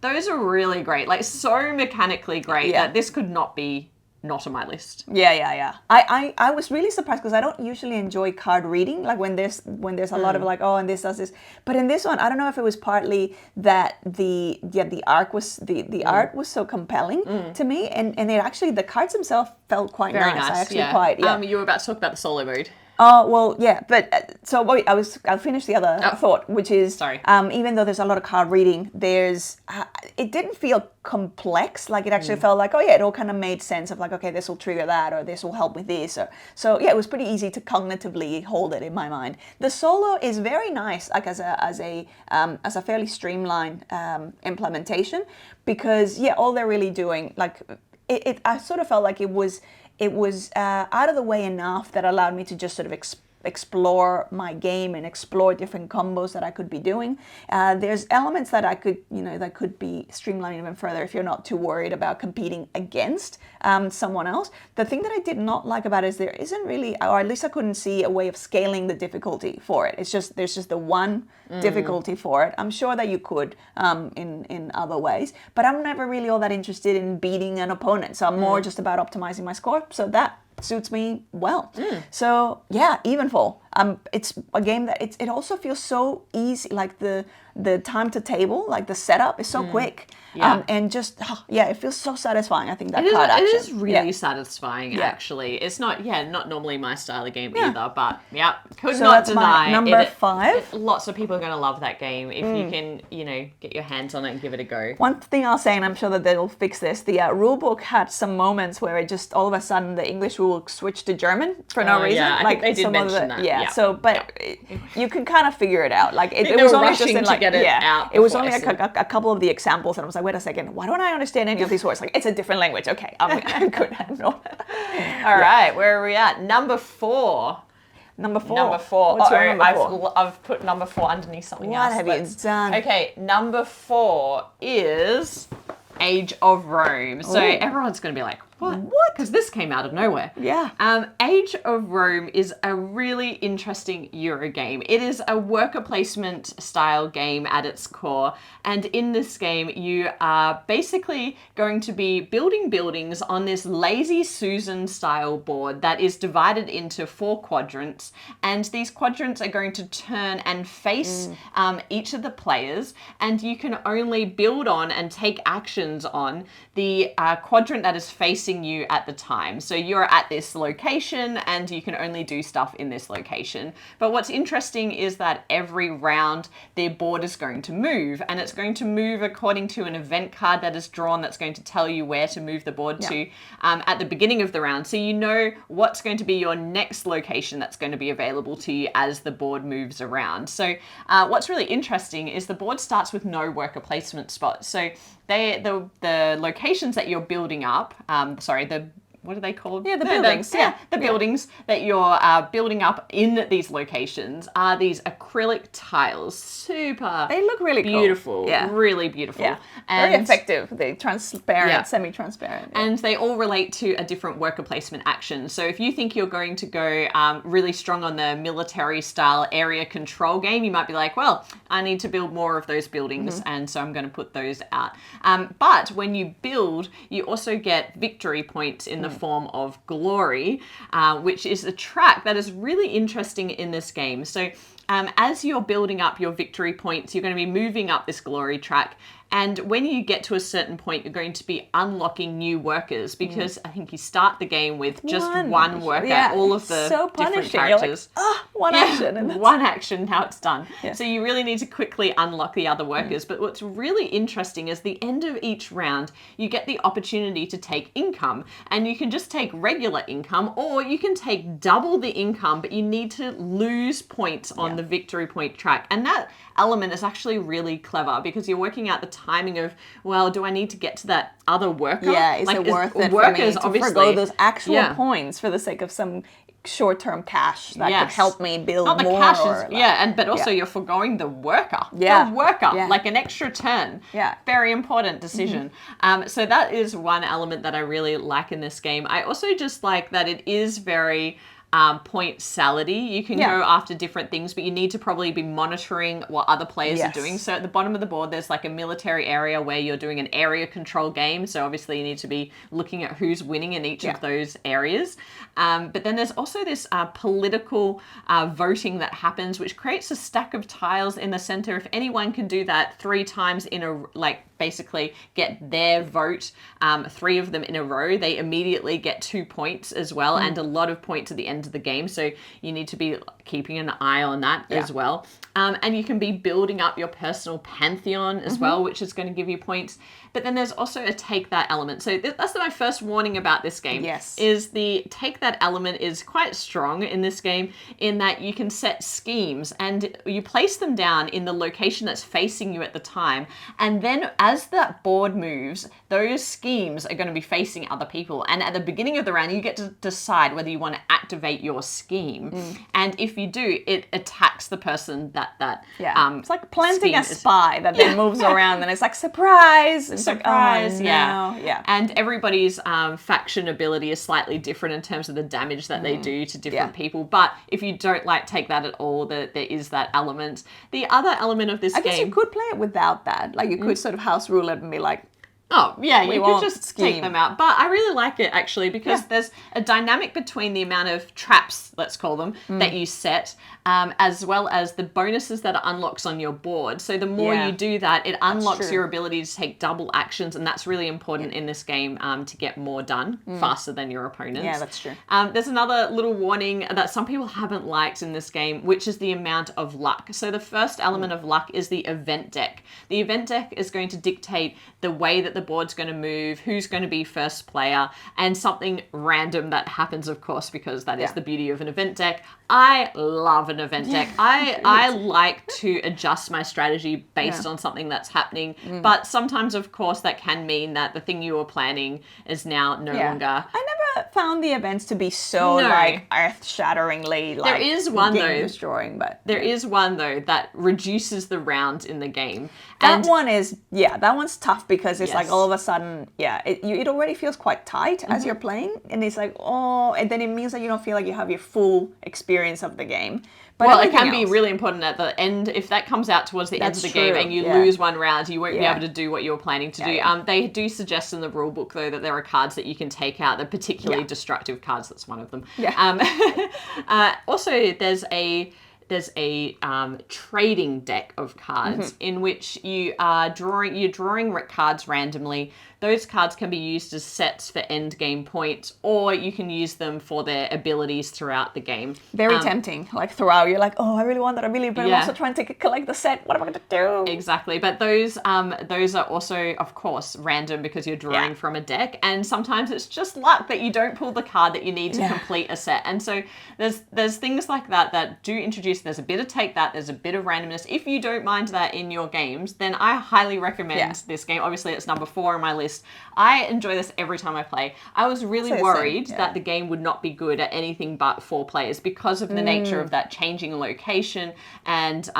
those are really great. Like, so mechanically great that this could not be not on my list. Yeah. I was really surprised because I don't usually enjoy card reading, like when there's a lot of and this does this. But in this one, I don't know if it was partly that the art was so compelling to me, and it actually, the cards themselves felt quite Very nice. nice. I actually you were about to talk about the solo mode. Oh, well, yeah, but so wait, I'll finish the other thought, which is, even though there's a lot of card reading, it didn't feel complex. Like, it actually felt like, it all kind of made sense of like, okay, this will trigger that, or this will help with this, so it was pretty easy to cognitively hold it in my mind. The solo is very nice, like as a fairly streamlined implementation, because all they're really doing, like, I sort of felt like it was out of the way enough that allowed me to just sort of explore my game and explore different combos that I could be doing. There's elements that I could, that could be streamlined even further if you're not too worried about competing against someone else. The thing that I did not like about it is there isn't really, or at least I couldn't see a way of scaling the difficulty for it. There's just the one difficulty for it. I'm sure that you could in other ways, but I'm never really all that interested in beating an opponent. So I'm more just about optimizing my score. So that suits me well. So Evenful. It's a game that it also feels so easy. Like the time to table, like the setup is so quick. And just it feels so satisfying. I think that card action. It is really satisfying. Actually, it's not normally my style of game either. But could not deny. Number 5. Lots of people are going to love that game if you can get your hands on it and give it a go. One thing I'll say, and I'm sure that they'll fix this, the rule book had some moments where it just all of a sudden the English rule switched to German for no reason. I think they did mention that. So, but you can kind of figure it out. Like it was only just in like it was only a couple of the examples, and I was like, wait a second, why don't I understand any of these words? Like, it's a different language. Okay, I'm good. All right, where are we at? Number 4. Number 4. What's your number 4? I've put number 4 underneath something else. What have you done? Okay, number 4 is Age of Rome. So everyone's going to be like, what? Because this came out of nowhere. Yeah. Age of Rome is a really interesting Euro game. It is a worker placement style game at its core. And in this game, you are basically going to be building buildings on this Lazy Susan style board that is divided into 4 quadrants. And these quadrants are going to turn and face each of the players. And you can only build on and take actions on the quadrant that is facing you at the time. So you're at this location and you can only do stuff in this location. But what's interesting is that every round their board is going to move, and it's going to move according to an event card that is drawn that's going to tell you where to move the board to at the beginning of the round. So you know what's going to be your next location that's going to be available to you as the board moves around. So what's really interesting is the board starts with no worker placement spots. So the locations that you're building up, the what are they called? Yeah, the buildings. The buildings that you're building up in these locations are these acrylic tiles. Super. They look really beautiful. Cool. Yeah. Really beautiful. Yeah. Very effective. They're transparent, semi-transparent. Yeah. And they all relate to a different worker placement action. So if you think you're going to go really strong on the military style area control game, you might be like, well, I need to build more of those buildings, and so I'm going to put those out. But when you build, you also get victory points in the form of glory, which is a track that is really interesting in this game. So as you're building up your victory points, you're going to be moving up this glory track. And when you get to a certain point, you're going to be unlocking new workers, because I think you start the game with just one worker. Yeah, all of the so different punishing. characters. You're like, one action. And one action, now it's done. Yeah. So you really need to quickly unlock the other workers. But what's really interesting is the end of each round, you get the opportunity to take income. And you can just take regular income, or you can take double the income, but you need to lose points on the victory point track. And that element is actually really clever, because you're working out the timing of, well, do I need to get to that other worker? Yeah, is it worth it for me to forgo those actual points for the sake of some short-term cash that could help me build Not the more? Cash is, but also you're foregoing the worker. Yeah. The worker, like an extra turn. Yeah. Very important decision. So that is one element that I really like in this game. I also just like that it is very point salady. You can go after different things, but you need to probably be monitoring what other players are doing. So at the bottom of the board, there's like a military area where you're doing an area control game. So obviously you need to be looking at who's winning in each of those areas. But then there's also this political voting that happens, which creates a stack of tiles in the center. If anyone can do that 3 times in a, basically get their vote, 3 of them in a row, they immediately get 2 points as well, and a lot of points at the end of the game. So you need to be keeping an eye on that as well. And you can be building up your personal pantheon as well, which is going to give you points. But then there's also a take that element. So that's my first warning about this game. Is the take that element is quite strong in this game, in that you can set schemes and you place them down in the location that's facing you at the time. And then as that board moves, those schemes are going to be facing other people. And at the beginning of the round, you get to decide whether you want to activate your scheme. And if you do, it attacks the person that it's like planting a spy that then moves around, and it's like, surprise! It's surprise, like, oh, no. And everybody's faction ability is slightly different in terms of the damage that they do to different people. But if you don't take that at all, there is that element. The other element of this game, I guess you could play it without that. Like, you could sort of house rule it and be like, oh, yeah, you could just take them out. But I really like it, actually, because there's a dynamic between the amount of traps, let's call them, that you set, as well as the bonuses that are unlocks on your board. So the more you do that, it unlocks your ability to take double actions, and that's really important in this game to get more done faster than your opponents. Yeah, that's true. There's another little warning that some people haven't liked in this game, which is the amount of luck. So the first element of luck is the event deck. The event deck is going to dictate the way that the board's going to move, who's going to be first player, and something random that happens, of course, because that is the beauty of an event deck. I love an event deck. I like to adjust my strategy based on something that's happening, but sometimes, of course, that can mean that the thing you were planning is now no longer. I never found the events to be so earth-shatteringly there is one game-destroying, but there is one though that reduces the rounds in the game. That one's tough, because it's like all of a sudden, it already feels quite tight as you're playing, and it's like, and then it means that you don't feel like you have your full experience of the game. But it can be really important at the end. If that comes out towards the end of the game and you lose one round, you won't be able to do what you were planning to do. They do suggest in the rule book, though, that there are cards that you can take out. They're particularly destructive cards. That's one of them. Also, there's a trading deck of cards in which you're drawing cards randomly. Those cards can be used as sets for end game points, or you can use them for their abilities throughout the game. Very tempting. Like throughout, you're like, oh, I really want that ability, but I'm also trying to collect the set. What am I going to do? Exactly. But those are also, of course, random, because you're drawing from a deck, and sometimes it's just luck that you don't pull the card that you need to complete a set. And so there's things like that do introduce. There's a bit of take that. There's a bit of randomness. If you don't mind that in your games, then I highly recommend this game. Obviously, it's number 4 on my list. list. I enjoy this every time I play. I was really worried that the game would not be good at anything but 4 players because of the nature of that changing location and,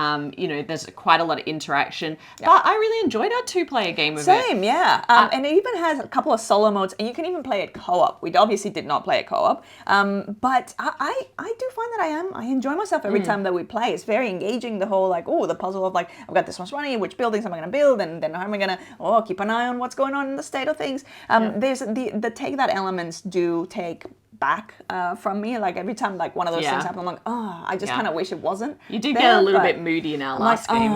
there's quite a lot of interaction. But I really enjoyed our 2-player game of it. Same, yeah. And it even has a couple of solo modes, and you can even play it co-op. We obviously did not play it co-op, but I do find that I enjoy myself every time that we play. It's very engaging, the whole the puzzle of I've got this much money, which buildings am I going to build, and then how am I going to keep an eye on what's going on in the state of things. There's the take that elements do take back from me. Like every time one of those things happen, I'm like, I just kind of wish it wasn't. You did get a little bit moody in our last game.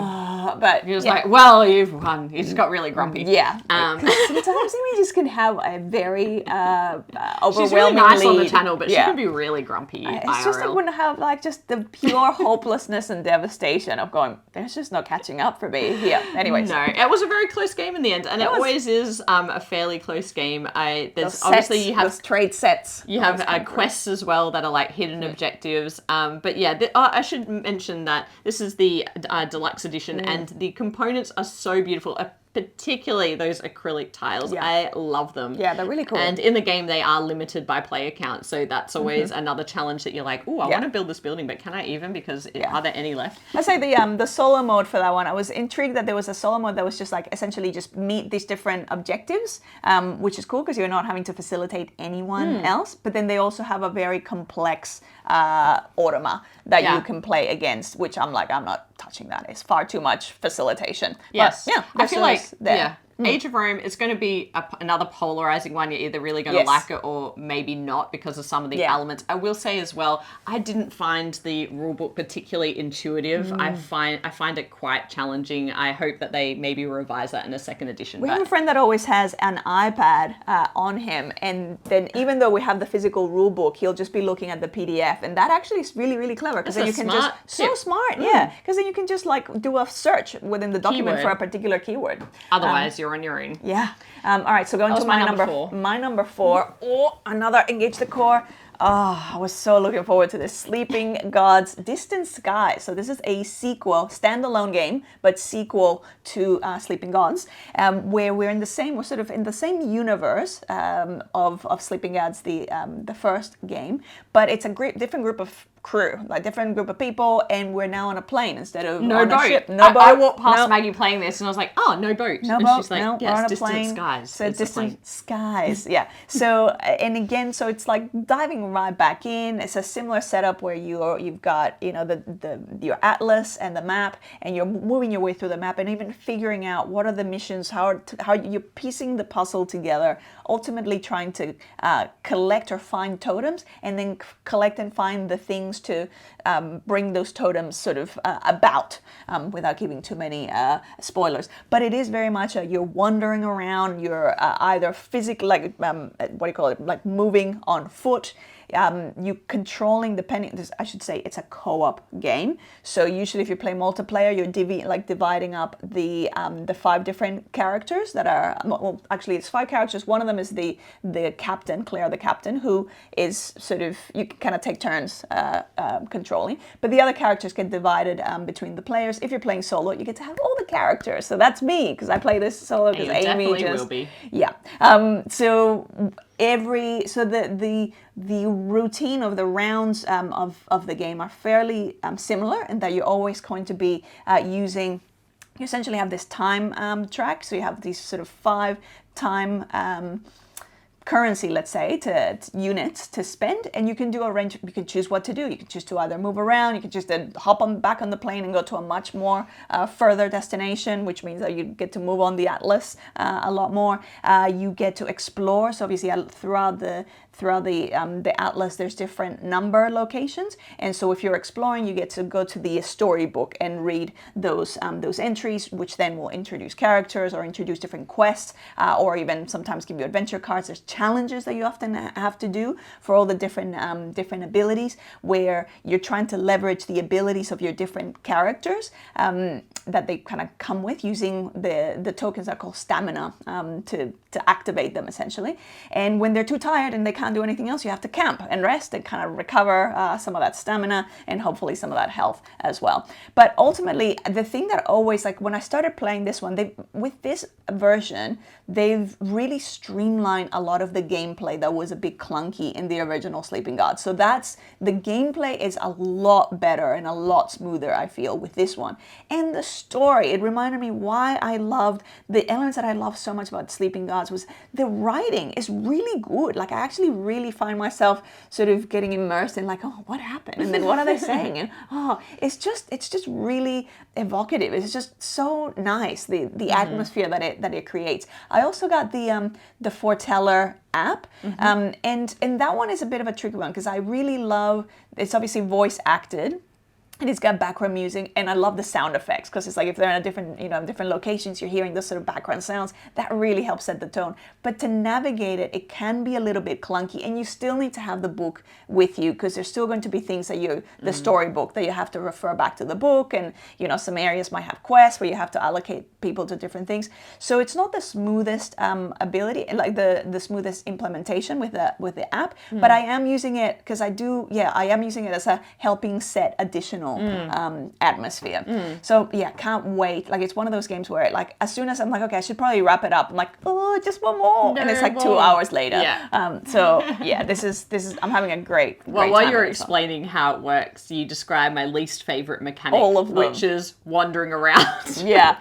But you're just like, well, you've won. You just got really grumpy. Yeah. Sometimes we just can have a very overwhelmingly... She's really nice on the channel, but she can be really grumpy It's IRL. just when I have just the pure hopelessness and devastation of going, there's just no catching up for me here. Anyways. No, it was a very close game in the end, and it always is a fairly close game. Obviously you have those trade sets. You have quests as well that are hidden objectives. But yeah, I should mention that this is the deluxe edition, and the components are so beautiful. Particularly those acrylic tiles. I love them. Yeah, they're really cool. And in the game, they are limited by player count, so that's always another challenge that you're like, oh, I want to build this building, but can I even? Because are there any left? I say the solo mode for that one, I was intrigued that there was a solo mode that was just essentially just meet these different objectives, which is cool because you're not having to facilitate anyone else. But then they also have a very complex automa that you can play against, which I'm not touching that. It's far too much facilitation. Yes. But, I feel like Age of Rome is going to be another polarizing one. You're either really going to like it or maybe not because of some of the elements. I will say as well, I didn't find the rulebook particularly intuitive. I find it quite challenging. I hope that they maybe revise that in a second edition. We have a friend that always has an iPad on him, and then even though we have the physical rulebook, he'll just be looking at the PDF, and that actually is really, really clever because then you can just because then you can just do a search within the document for a particular keyword. Otherwise, you're on your own. Yeah. All right, so going to my number 4. My number 4. Oh, another Engage the Core. Oh, I was so looking forward to this. Sleeping Gods Distant Skies. So this is a sequel, standalone game, but sequel to Sleeping Gods, where we're sort of in the same universe of Sleeping Gods, the first game, but it's a different group of crew, different group of people, and we're now on a plane instead of no on boat. A ship. No boat. I walked past Maggie playing this, and I was like, "Oh, no boat." No and boat. She's like, we're on a distant plane. skies. So distant skies. Yeah. So and again, so it's diving right back in. It's a similar setup where you've got your atlas and the map, and you're moving your way through the map, and even figuring out what are the missions, how you're piecing the puzzle together. Ultimately, trying to collect or find totems, and then collect and find the things to bring those totems sort of about, without giving too many spoilers. But it is very much you're wandering around. You're either physically, moving on foot. You controlling I should say it's a co-op game. So usually if you play multiplayer, you're dividing up the 5 different characters that are, well, actually it's 5 characters. One of them is the captain, Claire the captain, who is sort of, you kind of take turns controlling. But the other characters get divided between the players. If you're playing solo, you get to have all the characters. So that's me, because I play this solo because Amy just... will be. Yeah. The routine of the rounds of the game are fairly similar in that you're always going to be using, you essentially have this time track, so you have these sort of 5 time currency, let's say, to units to spend, and you can do a range. You can choose what to do. You can choose to either move around, you can just hop back on the plane and go to a much more further destination, which means that you get to move on the atlas a lot more. You get to explore. So obviously throughout the atlas, there's different number locations, and so if you're exploring, you get to go to the storybook and read those entries, which then will introduce characters or introduce different quests, or even sometimes give you adventure cards. There's challenges that you often have to do for all the different abilities, where you're trying to leverage the abilities of your different characters that they kind of come with, using the tokens that are called stamina to activate them essentially. And when they're too tired and they can't do anything else, you have to camp and rest and kind of recover some of that stamina and hopefully some of that health as well. But ultimately, the thing that always, when I started playing this one, with this version, they've really streamlined a lot of the gameplay that was a bit clunky in the original Sleeping Gods. So the gameplay is a lot better and a lot smoother, I feel, with this one. And the story, it reminded me why I loved the elements that I love so much about Sleeping Gods was the writing is really good. Like I actually really find myself sort of getting immersed in like, oh, what happened? And then what are they saying? And it's just really evocative. It's just so nice, the atmosphere that it creates. I also got the Foreteller app, and that one is a bit of a tricky one because I really love, it's obviously voice acted. And it's got background music, and I love the sound effects because it's like if they're in a different, different locations, you're hearing those sort of background sounds. That really helps set the tone. But to navigate it, it can be a little bit clunky, and you still need to have the book with you because there's still going to be things that the storybook that you have to refer back to the book, and some areas might have quests where you have to allocate people to different things. So it's not the smoothest ability, like the smoothest implementation with the app. But I am using it because I am using it as a helping set additional atmosphere. So yeah, can't wait. Like it's one of those games where like as soon as I'm like, okay, I should probably wrap it up, I'm like, oh, just one more, and it's like 2 hours later. So yeah, this is I'm having a great Well, while you're explaining how it works, you describe my least favorite mechanic, all of them, which is wandering around. Yeah,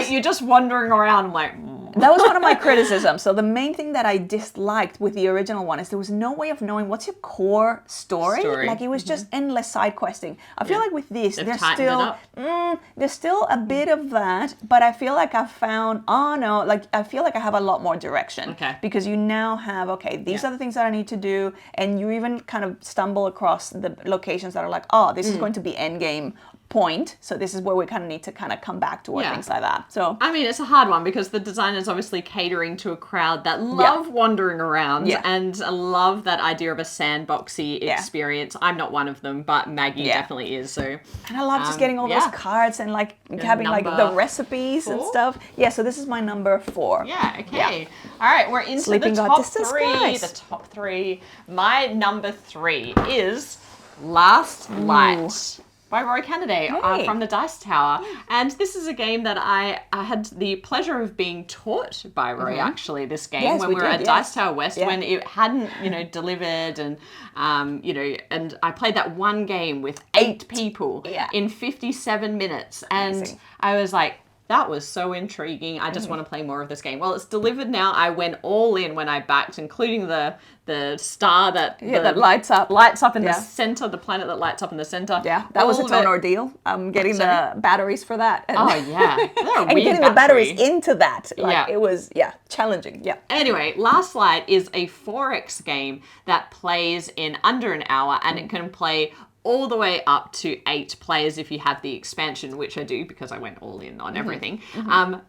you're just wandering around. I'm like. That was one of my criticisms. So the main thing that I disliked with the original one is there was no way of knowing what's your core story. Like it was just endless side questing. I feel like with this, there's still a bit of that, but I feel like I've found, I feel like I have a lot more direction. Okay. Because you now have, these are the things that I need to do, and you even kind of stumble across the locations that are like, oh, this is going to be endgame point, so this is where we kind of need to kind of come back to or things like that. So I mean, it's a hard one because the designer's obviously catering to a crowd that love wandering around and love that idea of a sandboxy experience. I'm not one of them, but Maggie definitely is. So and I love just getting all those cards and like having like the recipes and stuff. Yeah, so this is my number 4. Yeah, okay. All right, we're into the top 3. The top 3. My number 3 is Last Light by Roy Cannaday from the Dice Tower. And this is a game that I had the pleasure of being taught by Roy, actually, this game, when we were at Dice Tower West, when it hadn't, delivered. And, and I played that one game with 8 people in 57 minutes. Amazing. And I was like, that was so intriguing. I just want to play more of this game. Well, it's delivered now. I went all in when I backed, including the star that lights up in the center, the planet that lights up in the center. Yeah, that was its own ordeal. Getting the batteries for that. And, and getting the batteries into that. It was challenging. Yeah. Anyway, Last Light is a 4X game that plays in under an hour, and it can play all the way up to 8 players if you have the expansion, which I do because I went all in on everything.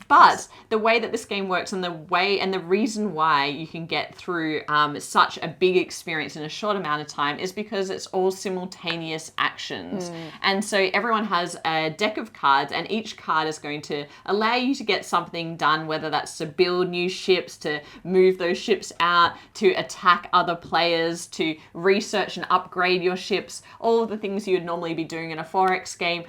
But the way that this game works and the reason why you can get through such a big experience in a short amount of time is because it's all simultaneous actions. And so everyone has a deck of cards, and each card is going to allow you to get something done, whether that's to build new ships, to move those ships out, to attack other players, to research and upgrade your ships, all of the things you would normally be doing in a 4X game.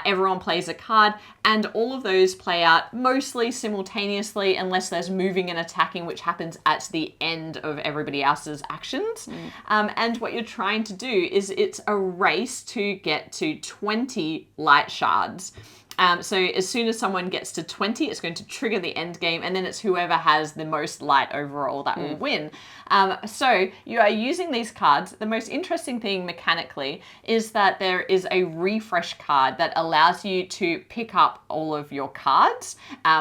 Everyone plays a card, and all of those play out mostly simultaneously unless there's moving and attacking, which happens at the end of everybody else's actions. And what you're trying to do is it's a race to get to 20 light shards. So as soon as someone gets to 20, it's going to trigger the end game, and then it's whoever has the most light overall that will win. So you are using these cards. The most interesting thing mechanically is that there is a refresh card that allows you to pick up all of your cards,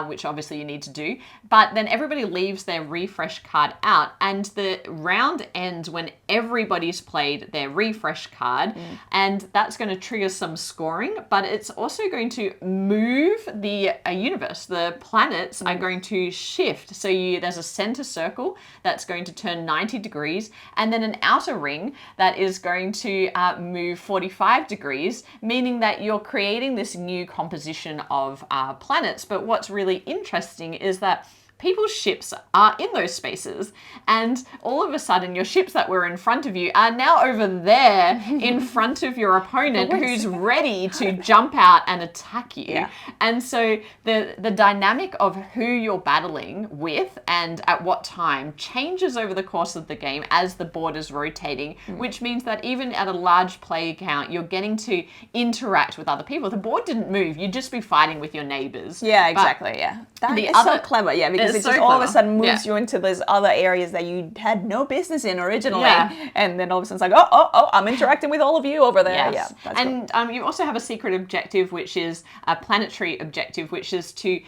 which obviously you need to do. But then everybody leaves their refresh card out, and the round ends when everybody's played their refresh card, and that's going to trigger some scoring, but it's also going to move the universe. The planets are going to shift. So there's a center circle that's going to turn 90 degrees, and then an outer ring that is going to move 45 degrees, meaning that you're creating this new composition of planets. But what's really interesting is that people's ships are in those spaces, and all of a sudden your ships that were in front of you are now over there in front of your opponent who's ready to jump out and attack you. Yeah. And so the dynamic of who you're battling with and at what time changes over the course of the game as the board is rotating, which means that even at a large player count, you're getting to interact with other people. The board didn't move, you'd just be fighting with your neighbors. Yeah, exactly. Yeah, that is so clever. Yeah, because it just all of a sudden moves you into those other areas that you had no business in originally, and then all of a sudden it's like, oh, I'm interacting with all of you over there. Yes. Yeah, and cool. You also have a secret objective, which is a planetary objective, which is to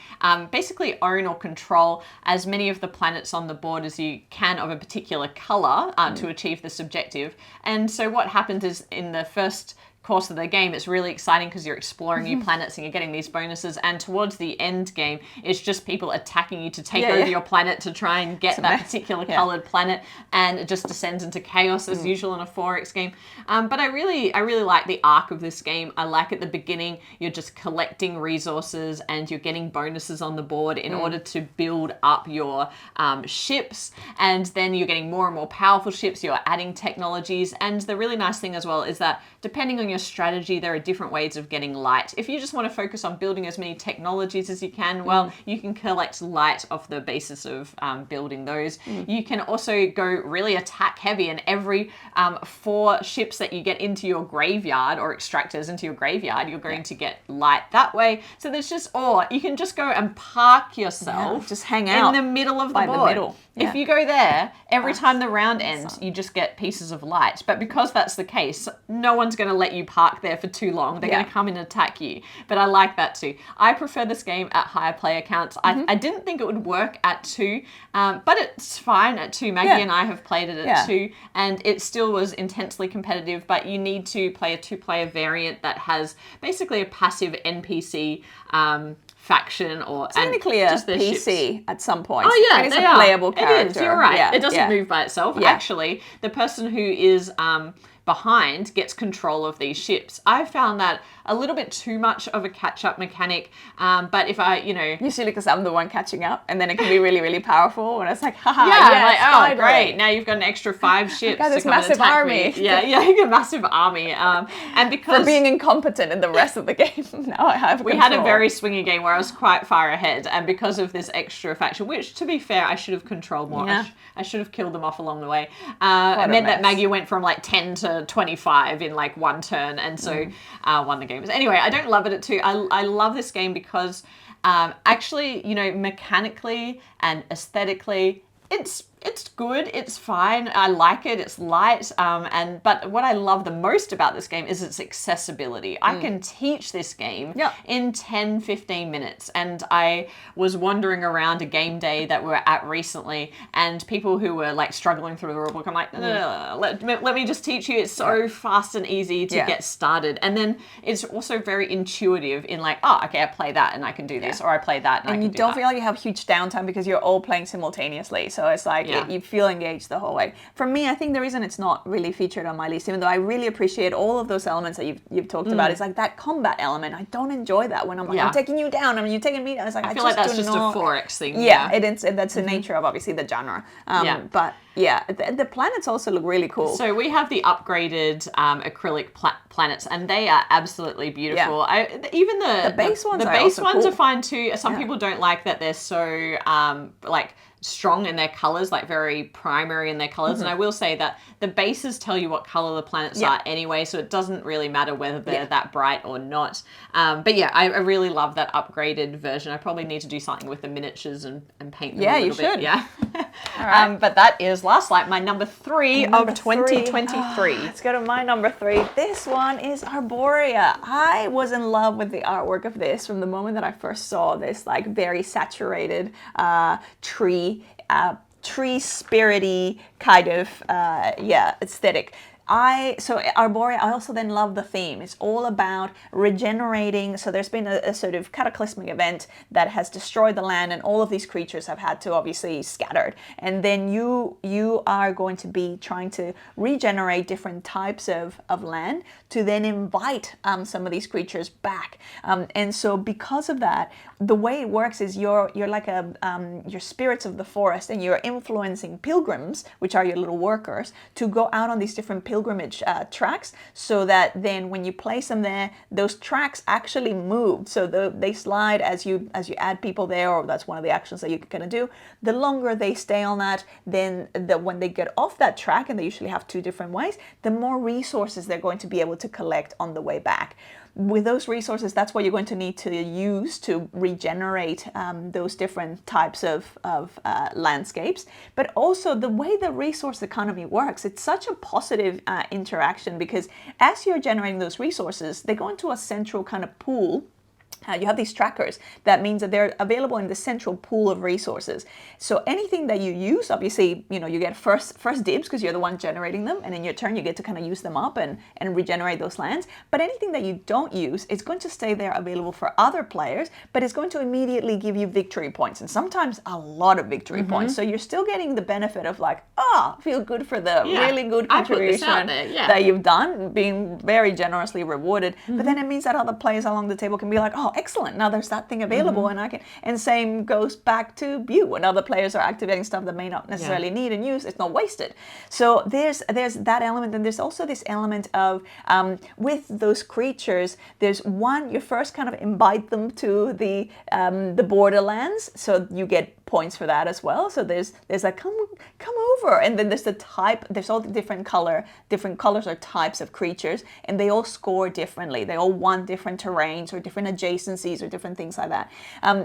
basically own or control as many of the planets on the board as you can of a particular color to achieve this objective. And so what happens is in the first course of the game, it's really exciting because you're exploring new planets and you're getting these bonuses, and towards the end game it's just people attacking you to take over your planet to try and get that particular colored planet, and it just descends into chaos as usual in a 4X game. But I really like the arc of this game. I like at the beginning you're just collecting resources and you're getting bonuses on the board in order to build up your ships, and then you're getting more and more powerful ships, you're adding technologies, and the really nice thing as well is that depending on your strategy, there are different ways of getting light. If you just want to focus on building as many technologies as you can, well, you can collect light off the basis of building those. You can also go really attack heavy, and every 4 ships that you get into your graveyard or extractors into your graveyard, you're going to get light that way. So there's just, or you can just go and park yourself, just hang out in the middle of the board. If you go there, every time the round ends, you just get pieces of light. But because that's the case, no one's going to let you park there for too long. They're going to come in and attack you. But I like that too. I prefer this game at higher player counts. I didn't think it would work at 2, but it's fine at 2. Maggie and I have played it at 2, and it still was intensely competitive, but you need to play a 2-player variant that has basically a passive NPC faction, or technically a PC ships at some point. Oh yeah, it's a playable character. It is. You're right. It doesn't move by itself. Actually, the person who is behind gets control of these ships. I found that a little bit too much of a catch-up mechanic, but if I, usually because I'm the one catching up, and then it can be really, really powerful, and it's like, haha, like, oh, great, now you've got an extra 5 ships. Got this to come massive and attack army. Me. Yeah, you got a massive army, and because for being incompetent in the rest of the game, now I have control. We had a very swingy game where I was quite far ahead, and because of this extra faction, which to be fair, I should have controlled more. I should have killed them off along the way. It meant that Maggie went from like 10 to 25 in like 1 turn, and so won the game. Anyway, I don't love it at 2. I love this game because actually, mechanically and aesthetically, it's good, it's fine, I like it, it's light, but what I love the most about this game is its accessibility. I can teach this game in 10-15 minutes, and I was wandering around a game day that we were at recently, and people who were like struggling through the rulebook, I'm like, no, let me just teach you. It's so fast and easy to get started, and then it's also very intuitive in like, oh, okay, I play that and I can do this, or I play that and I can do that. And you don't feel like you have huge downtime because you're all playing simultaneously, so it's like you feel engaged the whole way. For me, I think the reason it's not really featured on my list, even though I really appreciate all of those elements that you've talked about, is like that combat element. I don't enjoy that when I'm like, I'm taking you down, and you're taking me down. It's like, I feel like that's just a 4X thing. Yeah, it is. That's the nature of obviously the genre. But yeah, the planets also look really cool. So we have the upgraded acrylic planets, and they are absolutely beautiful. Even the base ones, are fine too. Some people don't like that they're so like strong in their colors, like very primary in their colors. And I will say that the bases tell you what color the planets are anyway, so it doesn't really matter whether they're that bright or not. But yeah, I really love that upgraded version. I probably need to do something with the miniatures and paint them a little bit. Should. Yeah, all right. But that is Last Light, my number 3 of 2023. Let's go to my number 3. This one is Arborea. I was in love with the artwork of this from the moment that I first saw this like very saturated tree spirity kind of aesthetic. So Arborea, I also then love the theme. It's all about regenerating. So there's been a sort of cataclysmic event that has destroyed the land, and all of these creatures have had to obviously scattered. And then you are going to be trying to regenerate different types of land to then invite some of these creatures back. And so because of that, the way it works is you're like you're spirits of the forest, and you're influencing pilgrims, which are your little workers, to go out on these different pilgrimage tracks, so that then when you place them there, those tracks actually move. So they slide as you add people there, or that's one of the actions that you can kind of do. The longer they stay on that, then when they get off that track, and they usually have two different ways, the more resources they're going to be able to collect on the way back. With those resources, that's what you're going to need to use to regenerate those different types of landscapes. But also the way the resource economy works, it's such a positive interaction, because as you're generating those resources, they go into a central kind of pool. You have these trackers. That means that they're available in the central pool of resources. So anything that you use, obviously, you get first dibs because you're the one generating them, and in your turn you get to kind of use them up and regenerate those lands. But anything that you don't use, it's going to stay there available for other players, but it's going to immediately give you victory points, and sometimes a lot of victory points. So you're still getting the benefit of like, feel good for the really good contribution that you've done, being very generously rewarded. But then it means that other players along the table can be like, excellent, now there's that thing available, and same goes back to you. When other players are activating stuff that may not necessarily need and use, it's not wasted. So there's that element, and there's also this element of with those creatures, there's one, you first kind of invite them to the borderlands, so you get points for that as well. So there's like come over, and then there's all the different colors or types of creatures, and they all score differently. They all want different terrains or different adjacencies or different things like that.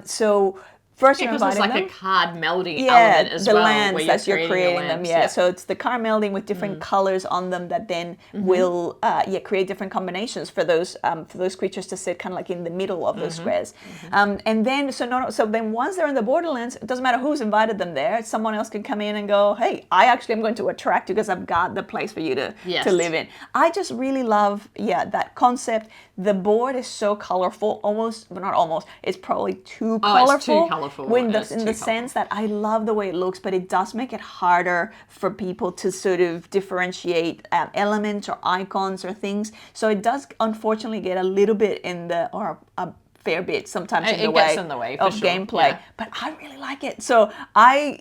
So first you're inviting them. It's like a card melding element as well. The lands where as you're creating them. Yeah. So it's the card melding with different colors on them that then will create different combinations for those creatures to sit kind of like in the middle of those squares. And then so then once they're in the borderlands, it doesn't matter who's invited them there. Someone else can come in and go, hey, I actually am going to attract you because I've got the place for you to live in. I just really love that concept. The board is so colorful, it's probably too colorful. It's too colorful. In the sense that I love the way it looks, but it does make it harder for people to sort of differentiate elements or icons or things. So it does unfortunately get a little bit a fair bit sometimes in the way of gameplay. Yeah. But I really like it. So I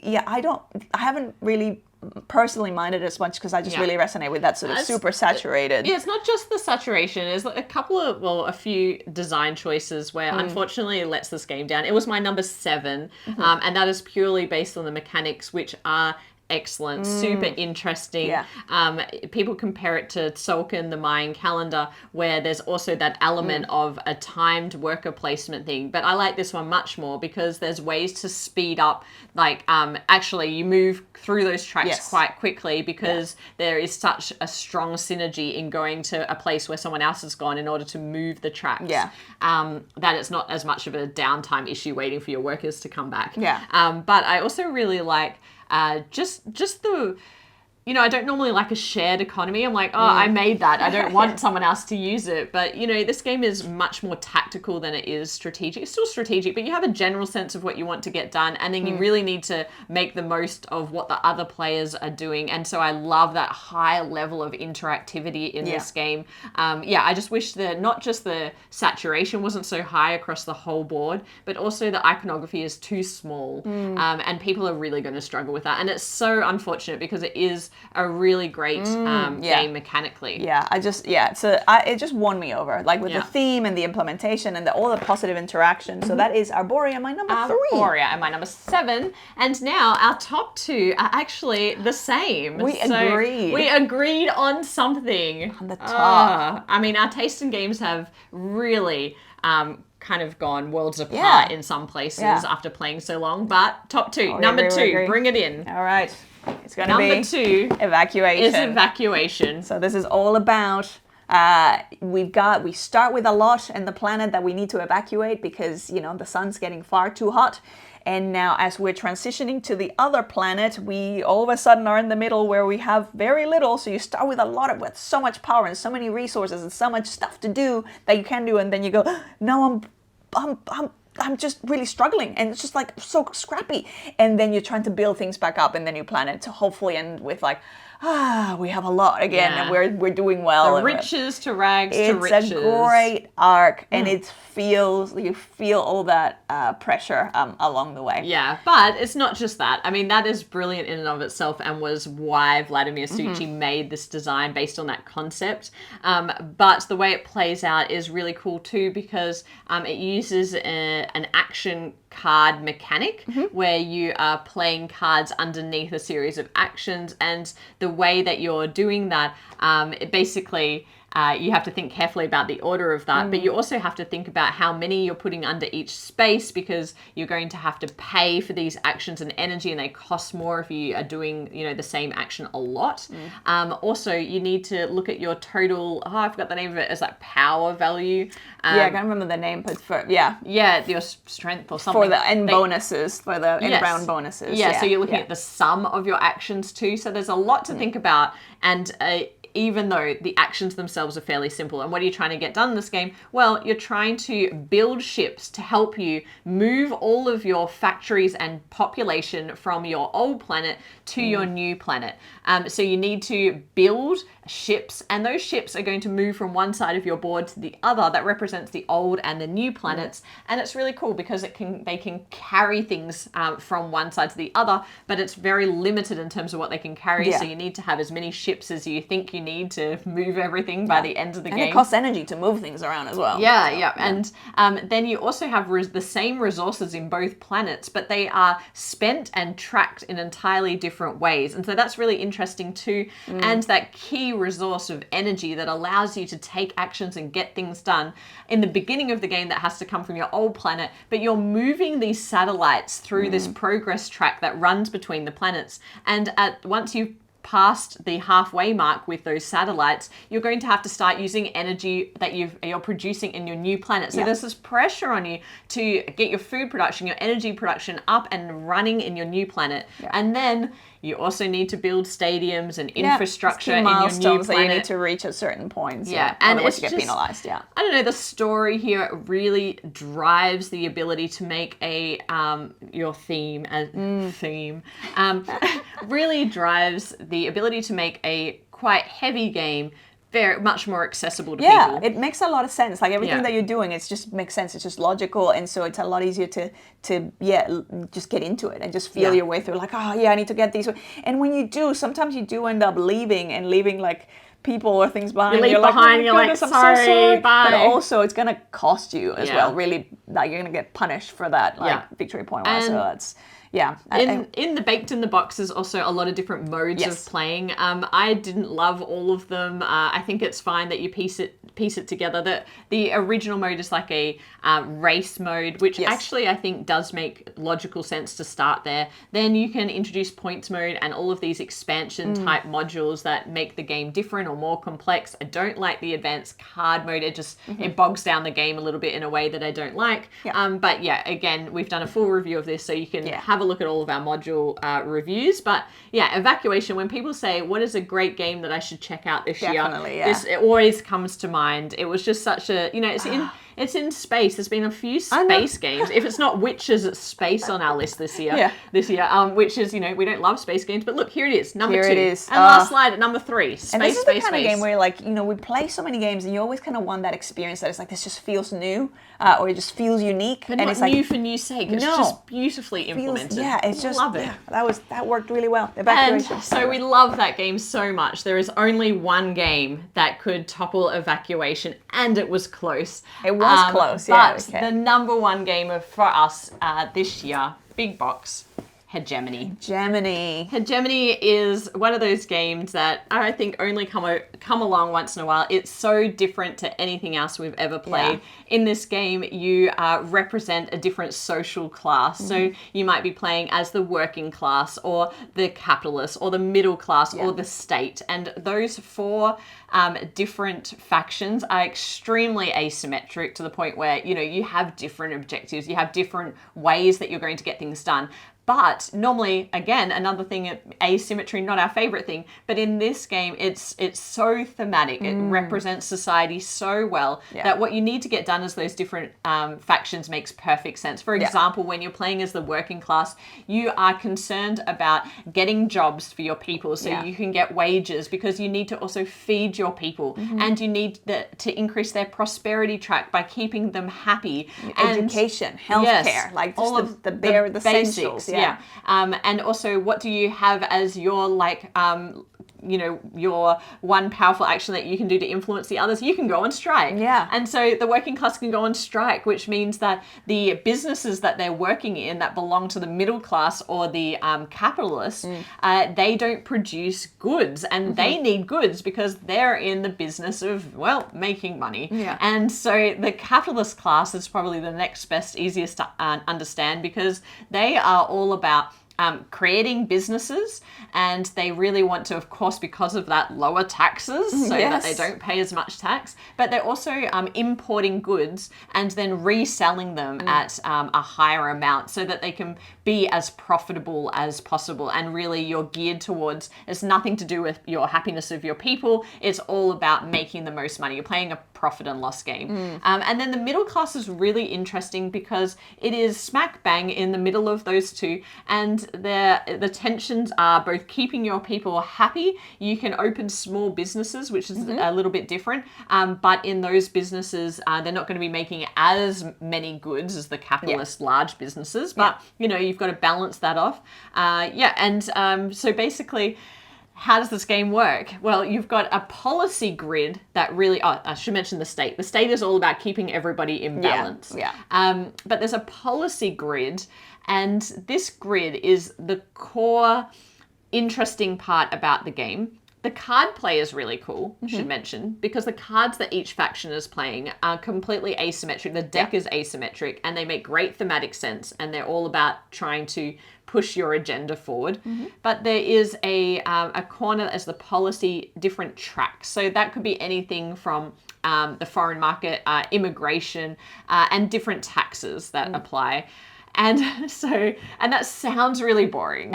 haven't really personally minded as much because I just really resonate with that sort of super saturated. Yeah, it's not just the saturation. There's a few design choices where unfortunately it lets this game down. It was my number 7, and that is purely based on the mechanics, which are excellent, super interesting. Yeah. People compare it to Tzolk'in, the Mayan calendar, where there's also that element of a timed worker placement thing. But I like this one much more because there's ways to speed up, like actually you move through those tracks quite quickly because there is such a strong synergy in going to a place where someone else has gone in order to move the tracks. Yeah. That it's not as much of a downtime issue waiting for your workers to come back. Yeah. But I also really like just the, I don't normally like a shared economy. I'm like, I made that. I don't want someone else to use it. But, this game is much more tactical than it is strategic. It's still strategic, but you have a general sense of what you want to get done. And then you really need to make the most of what the other players are doing. And so I love that high level of interactivity in this game. I just wish that not just the saturation wasn't so high across the whole board, but also the iconography is too small. And people are really going to struggle with that. And it's so unfortunate because it is a really great game mechanically. Yeah, it just won me over, like with the theme and the implementation and all the positive interaction. So that is Arborea, my number 3. Arborea, and my number 7. And now our top 2 are actually the same. We agreed. We agreed on something. On the top. Our taste in games have really kind of gone worlds apart in some places after playing so long. But top 2, number 2, bring it in. All right. It's going to be number 2 evacuation. Is evacuation. So this is all about we start with a lot in the planet that we need to evacuate because the sun's getting far too hot, And now as we're transitioning to the other planet, we all of a sudden are in the middle where we have very little. So you start with with so much power and so many resources and so much stuff to do that you can do, and then you go, no, I'm just really struggling, and it's just like so scrappy. And then you're trying to build things back up in the new planet to hopefully end with like, we have a lot again, and we're doing well. The riches to rags to riches. It's a great arc, and you feel all that pressure along the way. Yeah, but it's not just that. I mean, that is brilliant in and of itself, and was why Vladimir Suchy made this design based on that concept. But the way it plays out is really cool too, because it uses an action card mechanic where you are playing cards underneath a series of actions, and the way that you're doing that, it basically you have to think carefully about the order of that, but you also have to think about how many you're putting under each space, because you're going to have to pay for these actions and energy, and they cost more if you are doing, the same action a lot. Also, you need to look at your total, I forgot the name of it, as like power value. I can't remember the name, but your strength or something. For the bonuses, for the in-round bonuses. Yeah, so you're looking at the sum of your actions too. So there's a lot to think about, and even though the actions themselves are fairly simple. And what are you trying to get done in this game? Well, you're trying to build ships to help you move all of your factories and population from your old planet to your new planet. So you need to build ships, and those ships are going to move from one side of your board to the other. That represents the old and the new planets. And it's really cool because they can carry things from one side to the other, but it's very limited in terms of what they can carry. So you need to have as many ships as you think you need to move everything by the end of the game. And it costs energy to move things around as well. And then you also have the same resources in both planets, but they are spent and tracked in entirely different ways. And so that's really interesting too. And that key resource of energy that allows you to take actions and get things done in the beginning of the game, that has to come from your old planet, but you're moving these satellites through this progress track that runs between the planets. And once you've past the halfway mark with those satellites, you're going to have to start using energy that you're producing in your new planet. So there's this pressure on you to get your food production, your energy production up and running in your new planet. And then you also need to build stadiums and infrastructure in your new planet. That you need to reach at certain points. And otherwise you get penalized. I don't know, the story here really drives the ability to make your theme really drives the ability to make a quite heavy game very much more accessible to people. Yeah, it makes a lot of sense. Like everything that you're doing, it just makes sense. It's just logical, and so it's a lot easier to just get into it and just feel your way through. Like, I need to get these. And when you do, sometimes you do end up leaving like people or things behind. You're like, sorry, bye. But also, it's gonna cost you as well. Really, like you're gonna get punished for that, victory point wise. So that's. In the baked in the box is also a lot of different modes of playing. I didn't love all of them. I think it's fine that you piece it together. The original mode is like a race mode, which actually I think does make logical sense to start there. Then you can introduce points mode and all of these expansion type modules that make the game different or more complex. I don't like the advanced card mode. It just it bogs down the game a little bit in a way that I don't like. But again, we've done a full review of this, so you can have a look at all of our module reviews. But Evacuation, when people say what is a great game that I should check out this year, this it always comes to mind. It was just such a, it's in space. There's been a few space games. If it's not Witches, it's space on our list this year. Which is, we don't love space games, but look, here it is, number 2. It is. And last slide at number 3. Space, and this is the kind of game where, like, we play so many games, and you always kind of want that experience that it's like, this just feels new, or it just feels unique. But and not it's new like, for new sake. It's just beautifully implemented. It's just, love it. That worked really well. Evacuation. And so we love that game so much. There is only one game that could topple Evacuation, and it was close. It was close, But the number one game for us this year, big box, hegemony. Hegemony is one of those games that I think only come along once in a while. It's so different to anything else we've ever played. In this game, you represent a different social class. So you might be playing as the working class, or the capitalist, or the middle class, or the state. And those four different factions are extremely asymmetric, to the point where, you know, you have different objectives, you have different ways that you're going to get things done. But normally, again, another thing, asymmetry, not our favorite thing, but in this game, it's so thematic. It represents society so well that what you need to get done as those different factions makes perfect sense. For example, when you're playing as the working class, you are concerned about getting jobs for your people so you can get wages, because you need to also feed your people, and you need to increase their prosperity track by keeping them happy. Education, healthcare, like just all of the basics. essentials. And also, what do you have as your, like, you know, your one powerful action that you can do to influence the others? You can go on strike. And so the working class can go on strike, which means that the businesses that they're working in that belong to the middle class or the capitalists, they don't produce goods, and they need goods because they're in the business of, well, making money. And so the capitalist class is probably the next best, easiest to understand, because they are all about creating businesses, and they really want to, of course, because of that, lower taxes so that they don't pay as much tax. But they're also importing goods and then reselling them at a higher amount so that they can be as profitable as possible. And really, you're geared towards, it's nothing to do with your happiness of your people. It's all about making the most money. You're playing a profit and loss game. And then the middle class is really interesting because it is smack bang in the middle of those two, and the tensions are both keeping your people happy. You can open small businesses, which is a little bit different, but in those businesses, they're not going to be making as many goods as the capitalist large businesses, but you know, you've got to balance that off. So basically, how does this game work? Well, you've got a policy grid that really, I should mention the state. The state is all about keeping everybody in balance. But there's a policy grid, and this grid is the core interesting part about the game. The card play is really cool, should mention, because the cards that each faction is playing are completely asymmetric. The deck is asymmetric, and they make great thematic sense, and they're all about trying to push your agenda forward. But there is a corner as the policy different tracks. So that could be anything from the foreign market, immigration, and different taxes that apply. And that sounds really boring,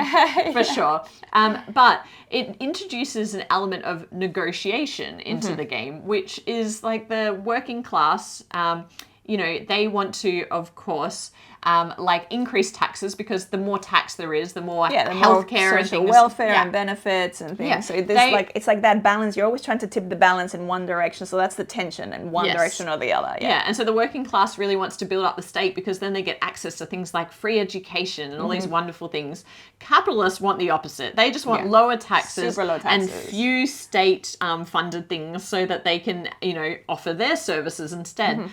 for sure. But it introduces an element of negotiation into the game, which is like the working class, you know, they want to, of course, like increase taxes, because the more tax there is, the more healthcare and things, welfare and benefits and things. So it's like that balance. You're always trying to tip the balance in one direction. So that's the tension in one direction or the other. And so the working class really wants to build up the state, because then they get access to things like free education and all these wonderful things. Capitalists want the opposite. They just want lower taxes, super low taxes, and few state funded things so that they can, you know, offer their services instead.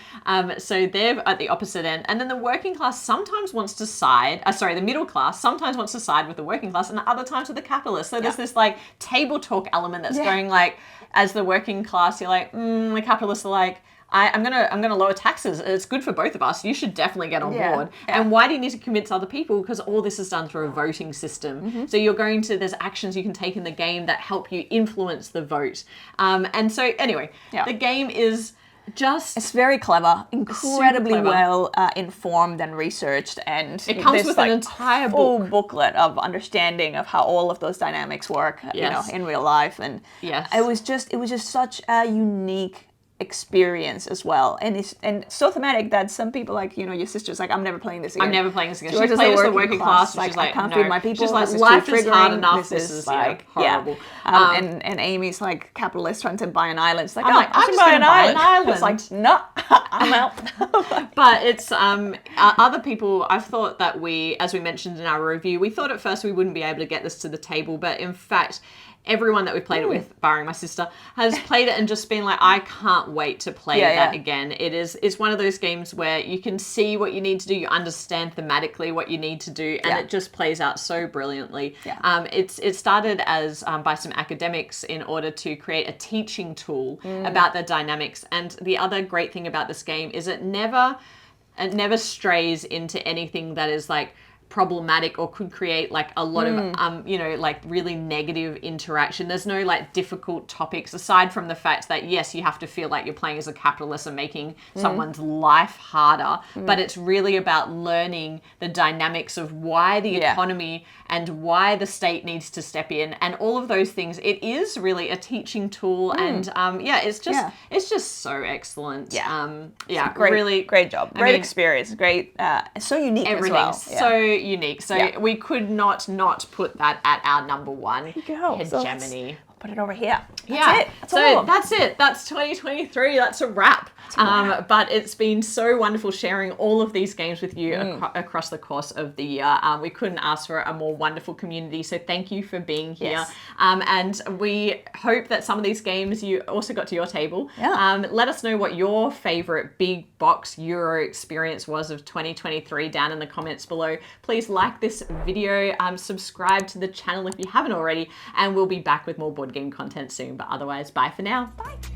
So they're at the opposite end. And then the working class sometimes wants to side, the middle class sometimes wants to side with the working class, and other times with the capitalists. So there's this like table talk element that's going, like, as the working class, you're like, the capitalists are like, I'm gonna lower taxes. It's good for both of us. You should definitely get on board. And why do you need to convince other people? Because all this is done through a voting system. So there's actions you can take in the game that help you influence the vote. And so anyway, the game is it's very clever, incredibly well informed and researched, and it comes with an entire full booklet of understanding of how all of those dynamics work, you know, in real life. And it was just such a unique experience as well, and so thematic that some people, like, you know, your sister's like, I'm never playing this again. She's played as the working class. Like, she's like, I can't feed my people. She's like, life is hard enough. This is like horrible. And Amy's like, capitalist trying to buy an island. It's like, I'm just buy an island. It's like, no, I'm out. But it's other people. I've thought that as we mentioned in our review, we thought at first we wouldn't be able to get this to the table, but in fact, everyone that we've played it with, barring my sister, has played it and just been like, I can't wait to play that again. It's one of those games where you can see what you need to do, you understand thematically what you need to do, and it just plays out so brilliantly. It started as by some academics in order to create a teaching tool about the dynamics. And the other great thing about this game is it never strays into anything that is like problematic or could create like a lot of like really negative interaction. There's no like difficult topics aside from the fact that yes, you have to feel like you're playing as a capitalist and making someone's life harder, but it's really about learning the dynamics of why the economy and why the state needs to step in and all of those things. It is really a teaching tool and it's just so excellent. Great job. Great experience. Great so unique as well. So unique. So we could not put that at our number one hegemony. I'll put it over here. That's it. That's 2023. That's a wrap. But it's been so wonderful sharing all of these games with you across the course of the year. We couldn't ask for a more wonderful community. So thank you for being here. Yes. And we hope that some of these games you also got to your table. Let us know what your favorite big box Euro experience was of 2023 down in the comments below. Please like this video, subscribe to the channel if you haven't already, and we'll be back with more board game content soon. But otherwise, bye for now. Bye.